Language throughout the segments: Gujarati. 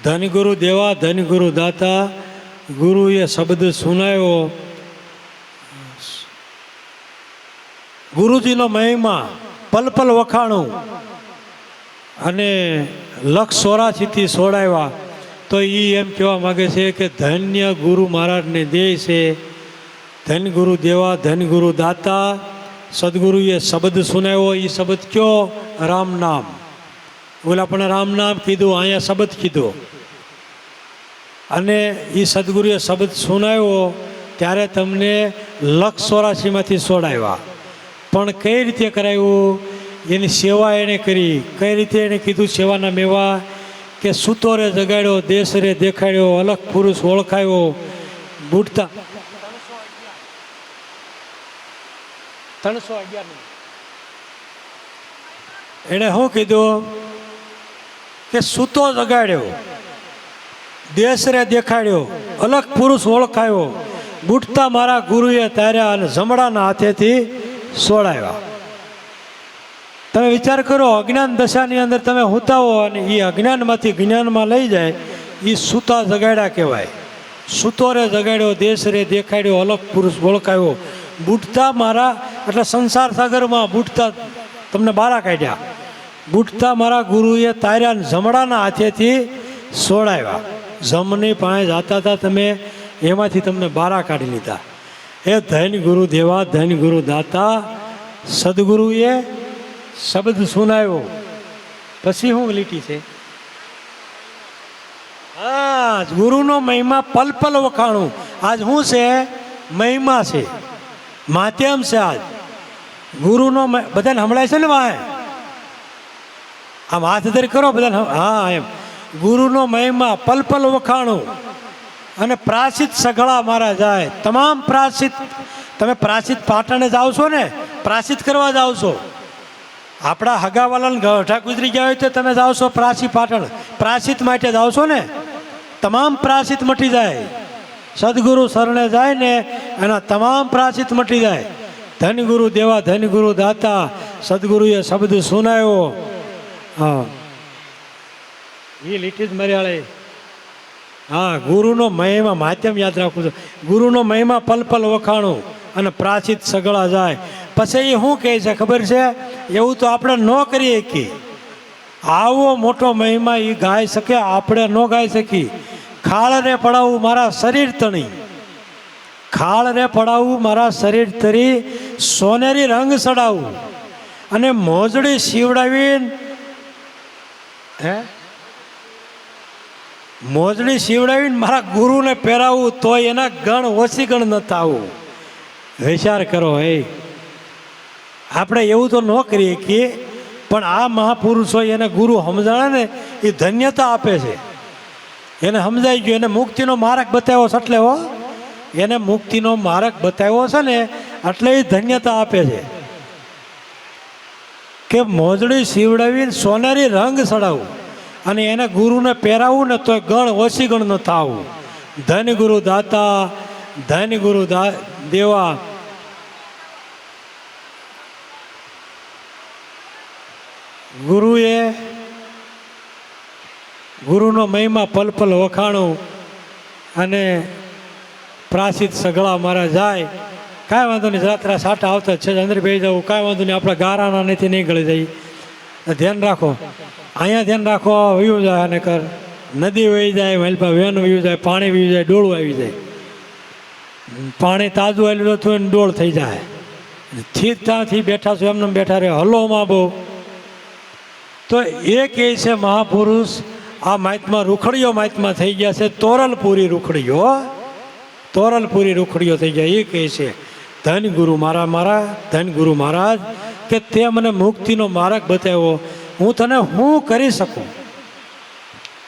ધન ગુરુ દેવા ધન ગુરુ દાતા, ગુરુએ શબ્દ સુનાયો. ગુરુજીનો મહિમા પલ પલ વખાણું અને 184થી સોડાવ્યા. તો એ એમ કહેવા માગે છે કે ધન્ય ગુરુ મહારાજને દે છે. ધન ગુરુ દેવા ધન ગુરુ દાતા, સદગુરુએ શબ્દ સુનાવ્યો. એ શબ્દ કયો? રામ નામ. ઓલા પણ રામ નામ કીધું, અહીંયા શબ્દ કીધો. અને એ સદગુરુએ શબ્દ સુનાવ્યો ત્યારે તમને 184માંથી સોડાવ્યા. પણ કઈ રીતે કરાવ્યું? એની સેવા એણે કરી. કઈ રીતે એણે કીધું સેવાના મેવા? કે સૂતો રે જગાડ્યો, દેશ રે દેખાડ્યો, અલગ પુરુષ ઓળખાયો. બુડતા 311 એણે શું કીધું? કે સૂતો જગાડ્યો, દેશ રે દેખાડ્યો, અલગ પુરુષ ઓળખાયો. બુટતા મારા ગુરુએ તાર્યા અને જમણાના હાથેથી સોડાવ્યા. તમે વિચાર કરો, અજ્ઞાન દશાની અંદર તમે હુતાવો અને એ અજ્ઞાનમાંથી જ્ઞાનમાં લઈ જાય, એ સૂતા જગાડ્યા કહેવાય. સૂતો રે જગાડ્યો, દેશ રે દેખાડ્યો, અલગ પુરુષ ઓળખાયો. બુટતા મારા એટલે સંસાર સાગરમાં બુટતા તમને બારા કાઢ્યા. બુટતા મારા ગુરુએ તાર્યા અને જમણાના હાથેથી સોડાવ્યા. જમની પાસે જાતા હતા તમે, એમાંથી તમને બારા કાઢી લીધા. એ ધન ગુરુ દેવા ધન ગુરુ દાતા, સદગુરુએ શબ્દ સુનાવ્યો. પછી શું લીટી છે? હા, ગુરુનો મહિમા પલ પલ વખાણું. આજ શું છે? મહિમા છે, માધ્યમ છે. આજ ગુરુનો બધાને સંભળાય છે ને વાય? આમ હાથ ધરી કરો બધાને. હા, એમ ગુરુનો મહિમા પલ પલ વખાણું અને પ્રાચિત સઘળા મારા જાય. તમામ પ્રાચિત, તમે પ્રાચિત પાટણે જાઓ છો ને, પ્રાચિત કરવા જાઓ છો. આપણા હગાવાલાને ગઢા ગુજરી ગયા હોય તો તમે જાઓ છો પ્રાચી પાટણ, પ્રાચિત માટે જાઓ છો ને. તમામ પ્રાચિત મટી જાય. સદગુરુ શરણે જાય ને એના તમામ પ્રાચિત મટી જાય. ધન ગુરુ દેવા ધન ગુરુ દાતા, સદગુરુએ શબ્દ સુનાયો. હા, એ લીટી જ મર્યાળે. હા, ગુરુનો મહિમા માધ્યમ યાદ રાખવું છે. ગુરુનો મહિમા પલ પલ વખાણું અને પ્રાચિત સગળા જાય. પછી એ શું કહે છે ખબર છે? એવું તો આપણે ન કરી શકીએ. આવો મોટો મહિમા એ ગાઈ શકે, આપણે ન ગાઈ શકીએ. ખાળ રે પડાવું મારા શરીર તણી, ખાળ રે પડાવું મારા શરીર તરી, સોનેરી રંગ ચડાવું અને મોજડી સીવડાવીને, હે મોજડી સીવડાવીને મારા ગુરુને પહેરાવું તોય એના ગણ ઓછી ગણ ન થાવું. વિચાર કરો. હે, આપણે એવું તો ન કરીએ કે, પણ આ મહાપુરુષો એને ગુરુ સમજાણે ને એ ધન્યતા આપે છે. એને સમજાઈ ગયું, એને મુક્તિનો માર્ગ બતાવ્યો છે. એટલે હો, એને મુક્તિનો માર્ગ બતાવ્યો છે ને એટલે એ ધન્યતા આપે છે કે મોજડી સીવડાવીને સોનેરી રંગ ચડાવું અને એને ગુરુને પહેરાવું ને તો ગણ ઓછી ગણ ન થાવું. ધન ગુરુ દાતા ધન ગુરુ દેવા, ગુરુએ ગુરુનો મહિમા પલ પલ વખાણું અને પ્રાચિત સગળા મારા જાય. કાંઈ વાંધો નહીં, રાત્રા સાટા આવતા છે, અંદર બેસી જવું, કાંઈ વાંધો નહીં. આપણે ગારાના નથી નહીં ગળી જઈએ. ધ્યાન રાખો, અહીંયા ધ્યાન રાખો. વયું જાય અને કર નદી વહી જાય, મલપા વેન વયું જાય, પાણી વયું જાય, ડોળું આવી જાય. પાણી તાજું આવેલું હતું એને ડોળ થઈ જાય. ત્યાંથી બેઠા છો એમને બેઠા રહે, હલો માં બહુ. તો એ કહે છે મહાપુરુષ આ માહિતમાં રૂખડીઓ માહિતમાં થઈ ગયા છે. તોરલપુરી રૂખડીઓ, તોરલપુરી રૂખડીઓ થઈ ગયા. એ કહે છે ધન ગુરુ મારા ધન ગુરુ મહારાજ કે તે મને મુક્તિનો માર્ગ બતાવ્યો. હું તને શું કરી શકું?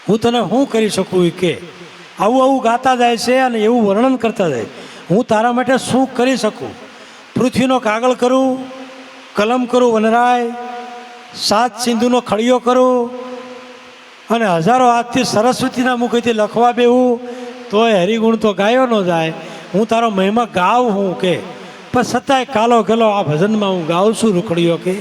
હું તને શું કરી શકું? એ કે આવું આવું ગાતા જાય છે અને એવું વર્ણન કરતા જાય. હું તારા માટે શું કરી શકું? પૃથ્વીનો કાગળ કરું, કલમ કરું વનરાય, 7 સિંધુનો ખડીયો કરું અને હજારો હાથથી સરસ્વતીના મુખેથી લખવા બેવું તોય હરિગુણ તો ગાયો ન જાય. હું તારો મહિમા ગાઉં હું કે, પણ છતાંય કાલો ગેલો આ ભજનમાં હું ગાઉં છું રૂખડીઓ કે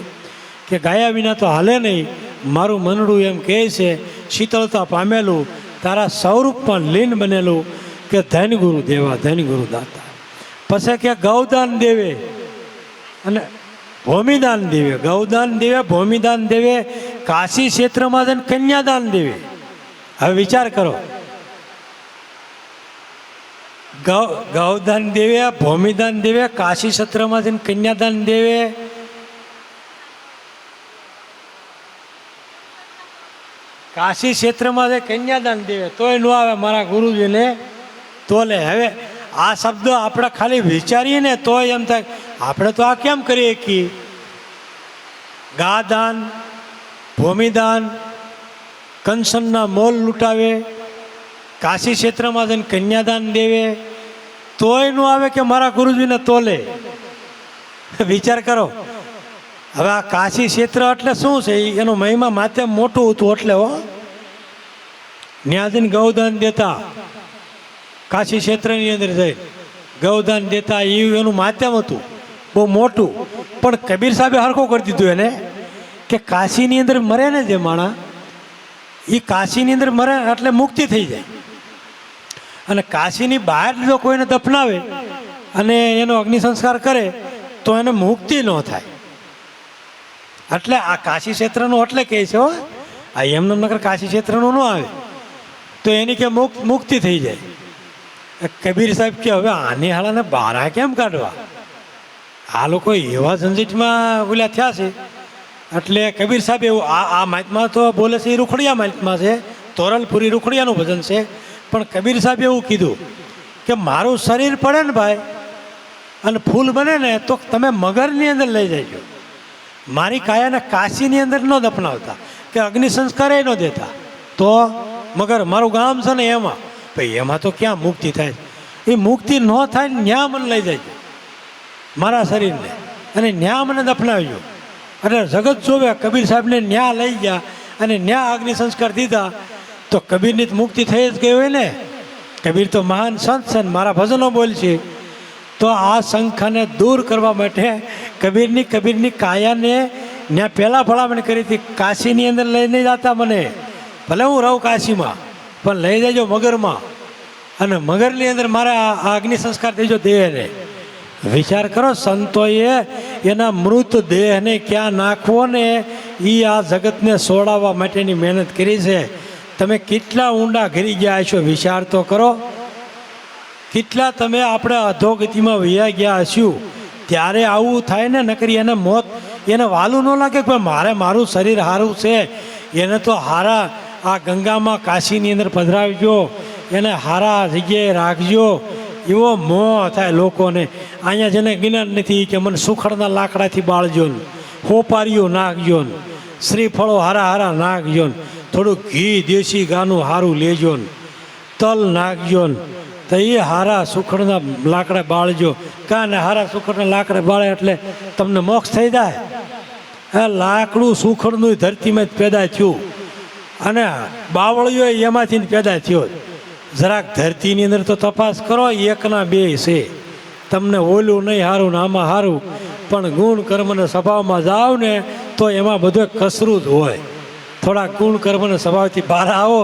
ગાયા વિના તો હાલે નહીં. મારું મનડું એમ કહે છે શીતળતા પામેલું તારા સ્વરૂપમાં લીન બનેલું કે ધન ગુરુ દેવા ધન ગુરુ દાતા. પછી કે ગૌદાન દેવે અને ભૂમિદાન દેવે. ગૌદાન દેવે, ભૂમિદાન દેવે, કાશી ક્ષેત્રમાં જઈને કન્યાદાન દેવે. હવે વિચાર કરો, ગૌદાન દેવે, ભૂમિદાન દેવે, કાશી ક્ષેત્રમાં જઈને કન્યાદાન દેવે. કાશી ક્ષેત્રમાં જે કન્યાદાન દેવે તોય ન આવે મારા ગુરુજીને તોલે. હવે આ શબ્દ આપણે ખાલી વિચારીએ ને તોય એમ થાય આપણે તો આ કેમ કરીએ કે ગાદાન, ભૂમિદાન, કંસનના મોલ લૂંટાવે, કાશી ક્ષેત્રમાં જઈને કન્યાદાન દેવે તોય ન આવે કે મારા ગુરુજીને તોલે. વિચાર કરો. હવે આ કાશી ક્ષેત્ર એટલે શું છે? એનો મહિમા માથે મોટું હતું એટલે હો. ન્યાજીને ગૌદાન દેતા, કાશી ક્ષેત્રની અંદર જઈ ગૌદાન દેતા, એનું માધ્યમ હતું બહુ મોટું. પણ કબીર સાહેબે હરખું કરી દીધું એને કે કાશીની અંદર મરે ને જે માણા, એ કાશીની અંદર મરે એટલે મુક્તિ થઈ જાય. અને કાશીની બહાર જો કોઈને દફનાવે અને એનો અગ્નિ સંસ્કાર કરે તો એને મુક્તિ ન થાય. એટલે આ કાશી ક્ષેત્રનું એટલે કહે છે હો. આ એમને નગર કાશી ક્ષેત્રનું ન આવે તો એની કે મુક્તિ થઈ જાય. કબીર સાહેબ કે હવે આની હાલાને બહાર કેમ કાઢવા? આ લોકો એવા ઝંઝીટમાં બોલ્યા થયા છે. એટલે કબીર સાહેબ એવું આ માહિતમાં તો બોલે છે, એ રૂખડિયા માહિતમાં છે, તોરલપુરી રૂખડિયાનું ભજન છે. પણ કબીર સાહેબ એવું કીધું કે મારું શરીર પડે ને ભાઈ અને ફૂલ બને ને તો તમે મગરની અંદર લઈ જજો. મારી કાયાને કાશીની અંદર ન દફનાવતા કે અગ્નિ સંસ્કાર ન દેતા. તો મગર મારું ગામ છે ને એમાં, ભાઈ એમાં તો ક્યાં મુક્તિ થાય? એ મુક્તિ ન થાય ને ન્યા મને લઈ જજો મારા શરીરને અને ન્યા મને દફનાવજો. અને જગત જોવે કબીર સાહેબને ન્યા લઈ ગયા અને ન્યા અગ્નિ સંસ્કાર દીધા તો કબીરની મુક્તિ થઈ જ ગઈ હોય ને. કબીર તો મહાન સંત છે, મારા ભજનો બોલ છે. તો આ શંખાને દૂર કરવા માટે કબીરની કાયાને ત્યાં પહેલાં ભલામણ કરી હતી, કાશીની અંદર લઈને જતા મને, ભલે હું રહું કાશીમાં પણ લઈ જજો મગરમાં, અને મગરની અંદર મારે આ અગ્નિ સંસ્કાર દેજો દેહને. વિચાર કરો, સંતોએ એના મૃત દેહને ક્યાં નાખવો ને એ આ જગતને સોડાવવા માટેની મહેનત કરી છે. તમે કેટલા ઊંડા ઘરી ગયા છો વિચાર તો કરો. કેટલા તમે આપણે અધોગતિમાં વૈયા ગયા હશું ત્યારે આવું થાય ને. નકરી એને મોત એને વાલું ન લાગે પણ મારું શરીર સારું છે, એને તો હારા આ ગંગામાં કાશીની અંદર પધરાવજો, એને હારા જગ્યાએ રાખજો, એવો મોહ થાય લોકોને. અહીંયા જેને જ્ઞાન નથી કે મને સુખડના લાકડાથી બાળજો ને, હોપારીઓ નાખજો ને, શ્રીફળો હારા હારા નાખજો ને, થોડું ઘી દેશી ગાનું સારું લેજો ને, તલ નાખજો ને, તો એ હારા સુખડના લાકડા બાળજો. કાને હારા સુખડના લાકડા બાળે એટલે તમને મોક્ષ થઈ જાય. આ લાકડું સુખડનું ધરતીમાં જ પેદા થયું અને બાવળીઓ એમાંથી જ પેદા થયો. જરાક ધરતીની અંદર તો તપાસ કરો, એકના બે છે. તમને ઓલું નહીં સારું ને આમાં સારું, પણ ગુણ કર્મને સ્વભાવમાં જાઓ ને તો એમાં બધું કસરું જ હોય. થોડા ગુણ કર્મને સ્વભાવથી બહાર આવો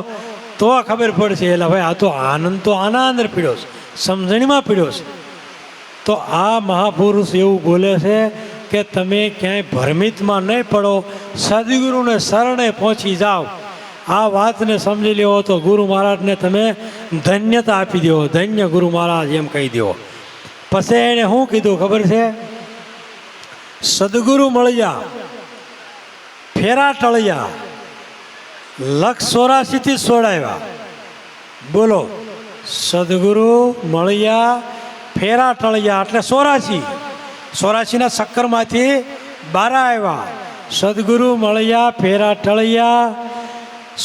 તો ખબર પડશે. એટલે ભાઈ આ તો આનંદ તો આના અંદર પીડ્યો છે, સમજણીમાં પીડ્યો છે. તો આ મહાપુરુષ એવું બોલે છે કે તમે ક્યાંય ભ્રમિતમાં નહીં પડો, સદગુરુને શરણે પહોંચી જાઓ. આ વાતને સમજી લેવો તો ગુરુ મહારાજને તમે ધન્યતા આપી દો, ધન્ય ગુરુ મહારાજ એમ કહી દો. પછી એને શું કીધું ખબર છે? સદગુરુ મળ્યા, ફેરા ટળ્યા, લક્ષ 84થી સોડાવ્યા. બોલો, સદગુરુ મળ્યા, ફેરા ટળ્યા એટલે 84ના ચક્કરમાંથી બહાર આવ્યા. સદગુરુ મળ્યા, ફેરા ટળ્યા,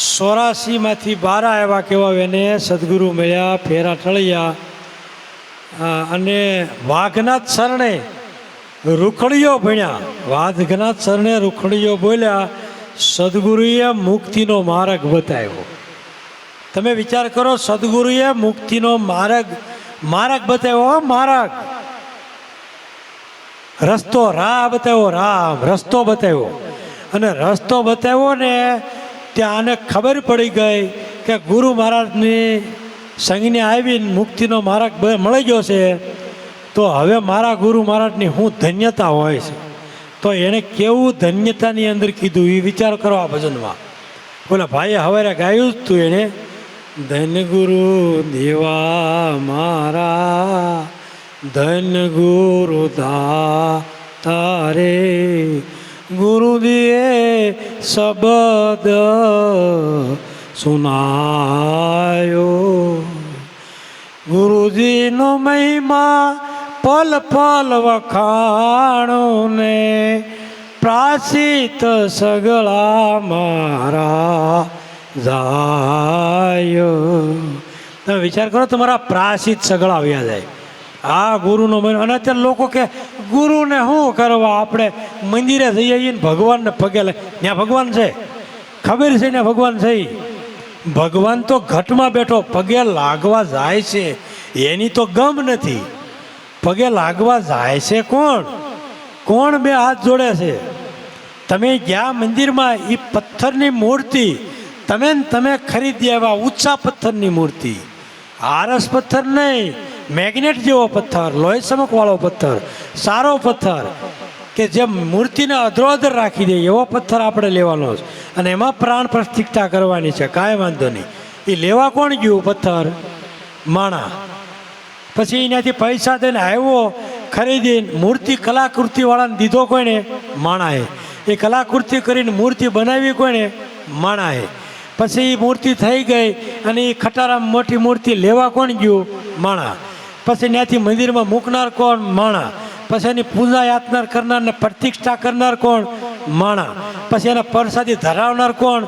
84માંથી બહાર આવ્યા. કેવા એને સદગુરુ મળ્યા, ફેરા ટળ્યા. અને વાઘનાથ શરણે રૂખડીઓ ભણ્યા. વાઘનાથ શરણે રૂખડીઓ બોલ્યા. સદગુરુએ મુક્તિનો માર્ગ બતાવ્યો. તમે વિચાર કરો, સદગુરુએ મુક્તિનો માર્ગ બતાવ્યો. માર્ગ, રસ્તો, રાહ બતાવ્યો. રામ રસ્તો બતાવ્યો. અને રસ્તો બતાવ્યો ને ત્યાં આને ખબર પડી ગઈ કે ગુરુ મહારાજની સંજ્ઞે આવીને મુક્તિનો માર્ગ મળી ગયો છે, તો હવે મારા ગુરુ મહારાજની શું ધન્યતા હોય છે. તો એણે કેવું ધન્યતાની અંદર કીધું એ વિચાર કરો આ ભજનમાં. બોલે ભાઈએ હવે ગાયું જ તું એણે, ધન ગુરુ દેવા મારા, ધન ગુરુ તારે, ગુરુજીએ શબ્દ સુનાયો. ગુરુજીનો મહિમા પલ પલ વખાણો ને, પ્રાચિત સગળા મારા જાય. તમે વિચાર કરો, તમારા પ્રાચિત સગળા આવ્યા જાય. આ ગુરુનો મહિનો. અને અત્યારે લોકો કે ગુરુને શું કરવા, આપણે મંદિરે જઈએ ને ભગવાનને પગે લે. ત્યાં ભગવાન છે, ખબર છે ને ભગવાન છે. ભગવાન તો ઘટમાં બેઠો પગે લાગવા જાય છે, એની તો ગમ નથી. પગે લાગવા જાય છે કોણ? કોણ બે હાથ જોડે છે? તમે ગયા મંદિરમાં એ પથ્થરની મૂર્તિ તમે ખરીદી આવ્યા, ઊંચા પથ્થરની મૂર્તિ, આરસ પથ્થર નહીં, મેગ્નેટ જેવો પથ્થર, લોહી ચમકવાળો પથ્થર, સારો પથ્થર કે જે મૂર્તિને અધરોઅધર રાખી દે એવો પથ્થર આપણે લેવાનો છે. અને એમાં પ્રાણ પ્રતિષ્ઠા કરવાની છે. કાંઈ વાંધો નહીં. એ લેવા કોણ ગયું પથ્થર? માણા. પછી એનાથી પૈસા દઈને આવ્યો, ખરીદીને મૂર્તિ કલાકૃતિવાળાને દીધો કોઈને? માણાએ. એ કલાકૃતિ કરીને મૂર્તિ બનાવી કોઈને? માણાએ. પછી એ મૂર્તિ થઈ ગઈ અને એ ખટારામાં મોટી મૂર્તિ લેવા કોણ ગયું? માણા. પછી ત્યાંથી મંદિરમાં મૂકનાર કોણ? માણા. પછી એની પૂજા યાતનાર કરનાર ને પ્રતિષ્ઠા કરનાર કોણ? માણા. પછી એના પ્રસાદી ધરાવનાર કોણ?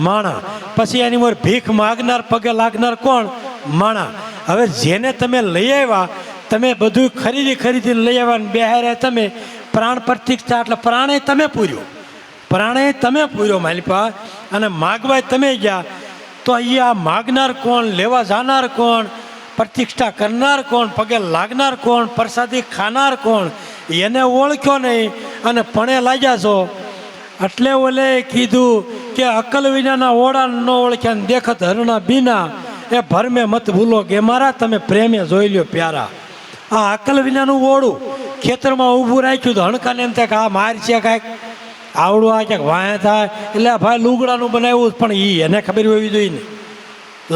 માણા. પછી એની મોર ભીખ માગનાર, પગે લાગનાર કોણ? માણા. હવે જેને તમે લઈ આવ્યા, તમે બધું ખરીદીને લઈ આવ્યા ને બેહારે તમે પ્રાણ પ્રતિષ્ઠા, એટલે પ્રાણે તમે પૂર્યો, પ્રાણે તમે પૂર્યો માલિપા. અને માગવાય તમે ગયા, તો અહીંયા માગનાર કોણ? લેવા જાનાર કોણ? પ્રતિષ્ઠા કરનાર કોણ? પગે લાગનાર કોણ? પ્રસાદી ખાનાર કોણ? એને ઓળખ્યો નહીં અને પણે લાગ્યા છો. એટલે ઓલે કીધું કે અકલ વિનાના ઓળા ન ઓળખ્યા ને દેખત હરણા બીના, એ ભરમે મત ભૂલો કે મારા, તમે પ્રેમે જોઈ લ્યો પ્યારા. આ અકલ વિનાનું ઓળું ખેતરમાં ઊભું રાખ્યું તો હણકાને એમ થાય કે આ માર છે કાંઈક, આવડું આ ક્યાંક વાંહે થાય. એટલે આ ભાઈ લુગડાનું બનાવ્યું, પણ એને ખબર હોવી જોઈએ ને.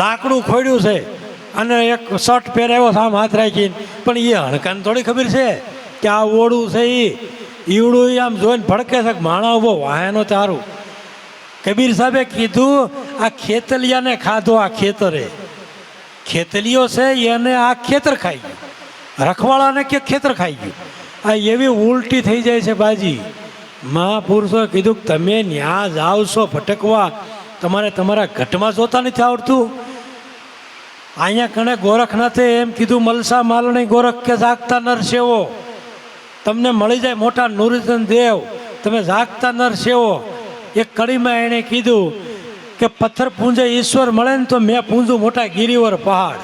લાકડું ખોડ્યું છે અને એક શર્ટ પહેરાવ્યો સામ હાથ રાખીને, પણ એ હણકાને થોડી ખબર છે કે આ ઓળું છે. ઈવડું આમ જોઈને ભડકે છે, માણા ઉભો વાહેનો તારું. કબીર સાહેબે કીધું આ ખેતલિયાને ખાધો, આ ખેતરે ખેતલીઓ છે એને આ ખેતર ખાઈ ગયું, રખવાળાને કે ખેતર ખાઈ ગયું. આ એવી ઉલટી થઈ જાય છે બાજી. મહાપુરુષોએ કીધું કે તમે ન્યા જાઓ છો ભટકવા, તમારે તમારા ઘટમાં જોતા નથી આવડતું. અહીંયા કણે ગોરખનાથે એમ કીધું, મલસા માલણી ગોરખ કે જાગતા નર સેવો. તમને મળી જાય મોટા નુરજન દેવ, તમે જાગતા નર સેવો. એક કડીમાં એણે કીધું કે પથ્થર પૂંજે ઈશ્વર મળે ને તો મેં પૂંજું મોટા ગિરિવર પહાડ.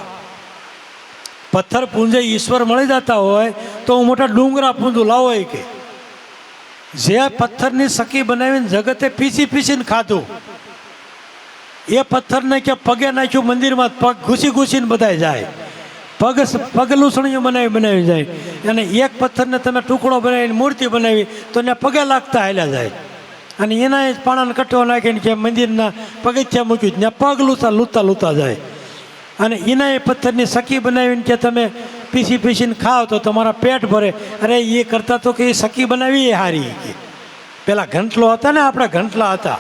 પથ્થર પૂંજે ઈશ્વર મળી જતા હોય તો હું મોટા ડુંગરા પૂંજું લાવો. કે જે પથ્થરની સકી બનાવીને જગતે પીસીને ખાધું, એ પથ્થરને કે પગે નાખ્યું મંદિરમાં, પગ ઘૂસીને બધાય જાય. પગ લૂસણીઓ બનાવી જાય. અને એક પથ્થરને તમે ટુકડો બનાવીને મૂર્તિ બનાવી તો એને પગે લાગતા હાલ્યા જાય. અને એના જ પાણાને કટો નાખીને કે મંદિરના પગથિયા મૂક્યું, ત્યાં પગ લૂતા જાય. અને એના એ પથ્થરની સકી બનાવીને કે તમે પીસીને ખાઓ તો તમારા પેટ ભરે. અરે એ કરતાં તો કે એ સકી બનાવી એ સારી. પેલા ઘંટલો હતા ને, આપણે ઘંટલા હતા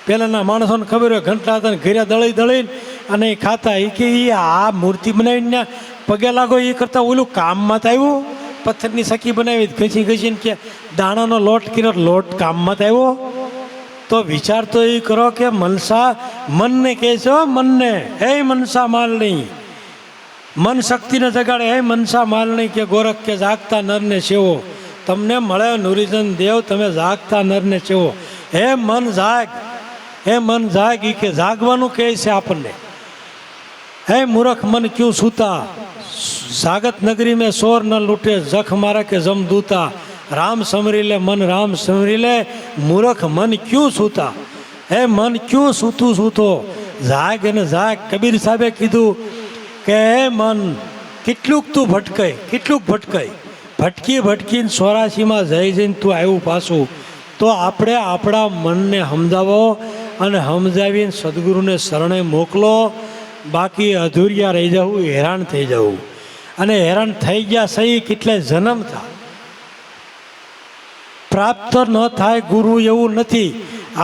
પહેલાંના માણસોને ખબર હોય, ઘંટલા હતા ને ઘરે દળીને અને એ ખાતા. એ કે એ આ મૂર્તિ બનાવીને પગે લાગો એ કરતાં ઓલું કામમાં તો આવ્યું. પથ્થરની સકી બનાવી ઘસીને કે દાણાનો લોટ કર્યો, લોટ કામમાં તો આવ્યો. તો વિચાર તો એ કરો કે મનસા મનને કહે છે, મનને હે મનસા માલણી, મન શક્તિને જગાડે. હે મનસા માલણી કે ગોરખ કે જાગતા નરને સેવો. તમને મળે નુરીજન દેવ, તમે જાગતા નરને સેવો. હે મન જાગ, હે મન જાગ. એ કે જાગવાનું કહે છે આપણને. હે મૂર્ખ મન ક્યું સૂતા, જાગત નગરી में शोर न लूटे, जख मारा के जम दूता. राम समरी ले मन राम समरी ले, मूर्ख मन क्यों सूता. हे मन क्यों सूतो, જાગ અને જાગ. કબીર સાહેબે કીધું કે હે મન કેટલુંક તું ભટકાય, કેટલુંક ભટકાય, ભટકી ભટકીને 84માં જઈને તું આવ્યું પાછું. તો આપણે આપણા મનને સમજાવો અને સમજાવીને સદગુરુને શરણે મોકલો. બાકી અધૂરિયા રહી જવું, હેરાન થઈ જવું. અને હેરાન થઈ ગયા સહી કેટલે જન્મ થાય, પ્રાપ્ત ન થાય ગુરુ એવું નથી.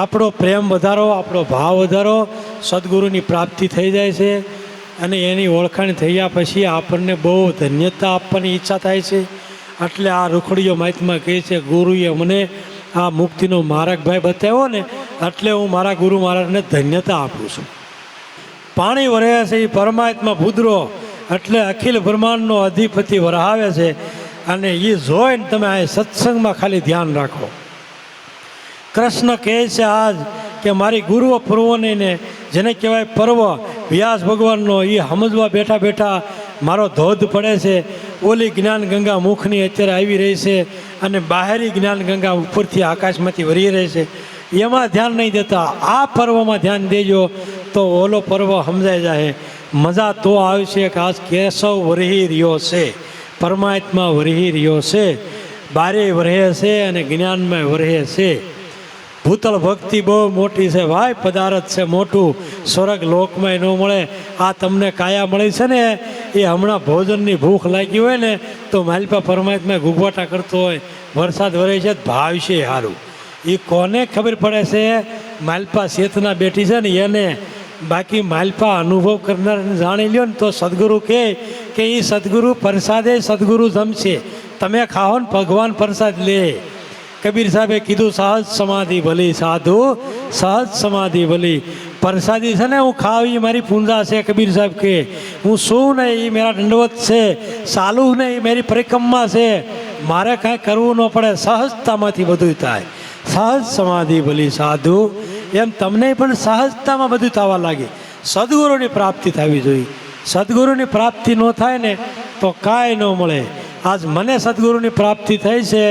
આપણો પ્રેમ વધારો, આપણો ભાવ વધારો, સદગુરુની પ્રાપ્તિ થઈ જાય છે. અને એની ઓળખાણ થયા પછી આપણને બહુ ધન્યતા આપવાની ઈચ્છા થાય છે. એટલે આ રૂખડીઓ માહિતીમાં કહે છે ગુરુએ મને આ મુક્તિનો માર્ગ ભાઈ બતાવ્યો ને, એટલે હું મારા ગુરુ મહારાજને ધન્યતા આપું છું. પાણી વરે છે એ પરમાત્મા ભૂદરો, એટલે અખિલ બ્રહ્માંડનો અધિપતિ વરહાવે છે. અને એ જોઈને તમે આ સત્સંગમાં ખાલી ધ્યાન રાખો. કૃષ્ણ કહે છે આજ કે મારી ગુરુ પૂર્વને જેને કહેવાય પર્વ વ્યાસ ભગવાનનો, એ સમજવા બેઠા બેઠા મારો ધોધ પડે છે. ઓલી જ્ઞાન ગંગા મુખની અત્યારે આવી રહી છે અને બહારી જ્ઞાન ગંગા ઉપરથી આકાશમાંથી વરી રહી છે. એમાં ધ્યાન નહીં દેતા, આ પર્વમાં ધ્યાન દેજો તો ઓલો પર્વ સમજાઈ જાય. મજા તો આવશે કે આજ કેશવ વરહી રહ્યો છે, પરમાત્મા વરહી રહ્યો છે, બારે વરહે છે અને જ્ઞાનમાં વરહે છે. ભૂતળ ભક્તિ બહુ મોટી છે ભાઈ, પદાર્થ છે મોટું, સ્વર્ગ લોકમાં ન મળે. આ તમને કાયા મળી છે ને, એ હમણાં ભોજનની ભૂખ લાગી હોય ને તો માલપા પરમાત્મા ગુગવાટા કરતો હોય, વરસાદ વરે છે ભાવશે સારું. એ કોને ખબર પડે છે? માલપા ચેતના બેઠી છે ને એને. બાકી માલપા અનુભવ કરનાર જાણી લ્યો ને તો સદગુરુ કહે કે એ સદગુરુ પ્રસાદે સદગુરુ જમશે, તમે ખાઓ ને ભગવાન પ્રસાદ લે. કબીર સાહેબે કીધું સહજ સમાધિ ભલી સાધુ, સહજ સમાધિ ભલી. પ્રસાદી છે ને હું ખાવ એ મારી પૂંજા છે. કબીર સાહેબ કે હું શું નહીં એ મેરા દંડવત છે, ચાલુ નહીં એ મારી પરિક્રમા છે, મારે કાંઈ કરવું ન પડે, સહજતામાંથી બધું થાય. સહજ સમાધિ ભલી સાધુ. એમ તમને પણ સહજતામાં બધું થવા લાગે. સદગુરુની પ્રાપ્તિ થવી જોઈએ. સદગુરુની પ્રાપ્તિ ન થાય ને તો કાંઈ ન મળે. આજ મને સદગુરુની પ્રાપ્તિ થઈ છે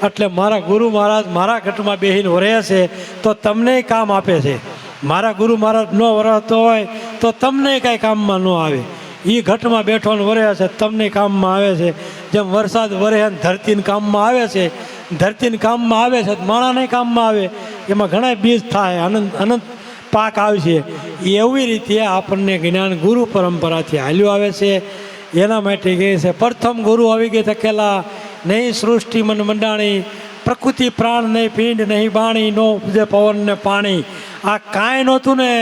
એટલે મારા ગુરુ મહારાજ મારા ઘટમાં બેહીને વરે છે તો તમને કામ આપે છે. મારા ગુરુ મહારાજ ન વરતો હોય તો તમને કાંઈ કામમાં ન આવે. એ ઘટમાં બેઠો ને વરે છે તમને કામમાં આવે છે. જેમ વરસાદ વરે ને ધરતીને કામમાં આવે છે, ધરતીને કામમાં આવે છે માણાને કામમાં આવે. એમાં ઘણા બીજ થાય, અનંત પાક આવશે. એવી રીતે આપણને જ્ઞાન ગુરુ પરંપરાથી હાલ્યું આવે છે. એના માટે કહે છે પ્રથમ ગુરુ આવી ગઈ થકેલા, નહીં સૃષ્ટિ મન મંડાણી, પ્રકૃતિ પ્રાણ નહીં પિંડ નહીં બાણી, નો ઉપજે પવન ને પાણી. આ કાંઈ નહોતું ને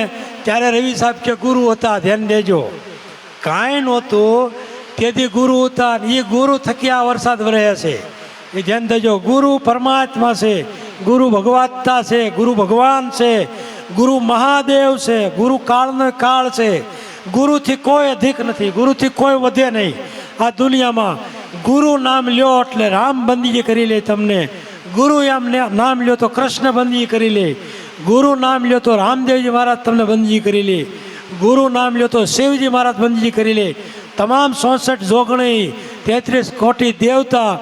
ત્યારે રવિ સાહેબ કે ગુરુ હતા, ધ્યાન દેજો. કાંઈ નહોતું તેથી ગુરુ હતા, એ ગુરુ થકી આ વરસાદ વરસે છે, એ ધ્યાન દેજો. ગુરુ પરમાત્મા છે, ગુરુ ભગવત્તા છે, ગુરુ ભગવાન છે, ગુરુ મહાદેવ છે, ગુરુ કાળનો કાળ છે. ગુરુથી કોઈ અધિક નથી, ગુરુથી કોઈ વધે નહીં આ દુનિયામાં. ગુરુ નામ લ્યો એટલે રામ બંદગી કરી લે તમને. ગુરુ એમ નામ લ્યો તો કૃષ્ણ બંદગી કરી લે. ગુરુ નામ લ્યો તો રામદેવજી મહારાજ તમને બંદગી કરી લે. ગુરુ નામ લ્યો તો શિવજી મહારાજ બંદગી કરી લે. તમામ 64 જોગણી 33 કોટી દેવતા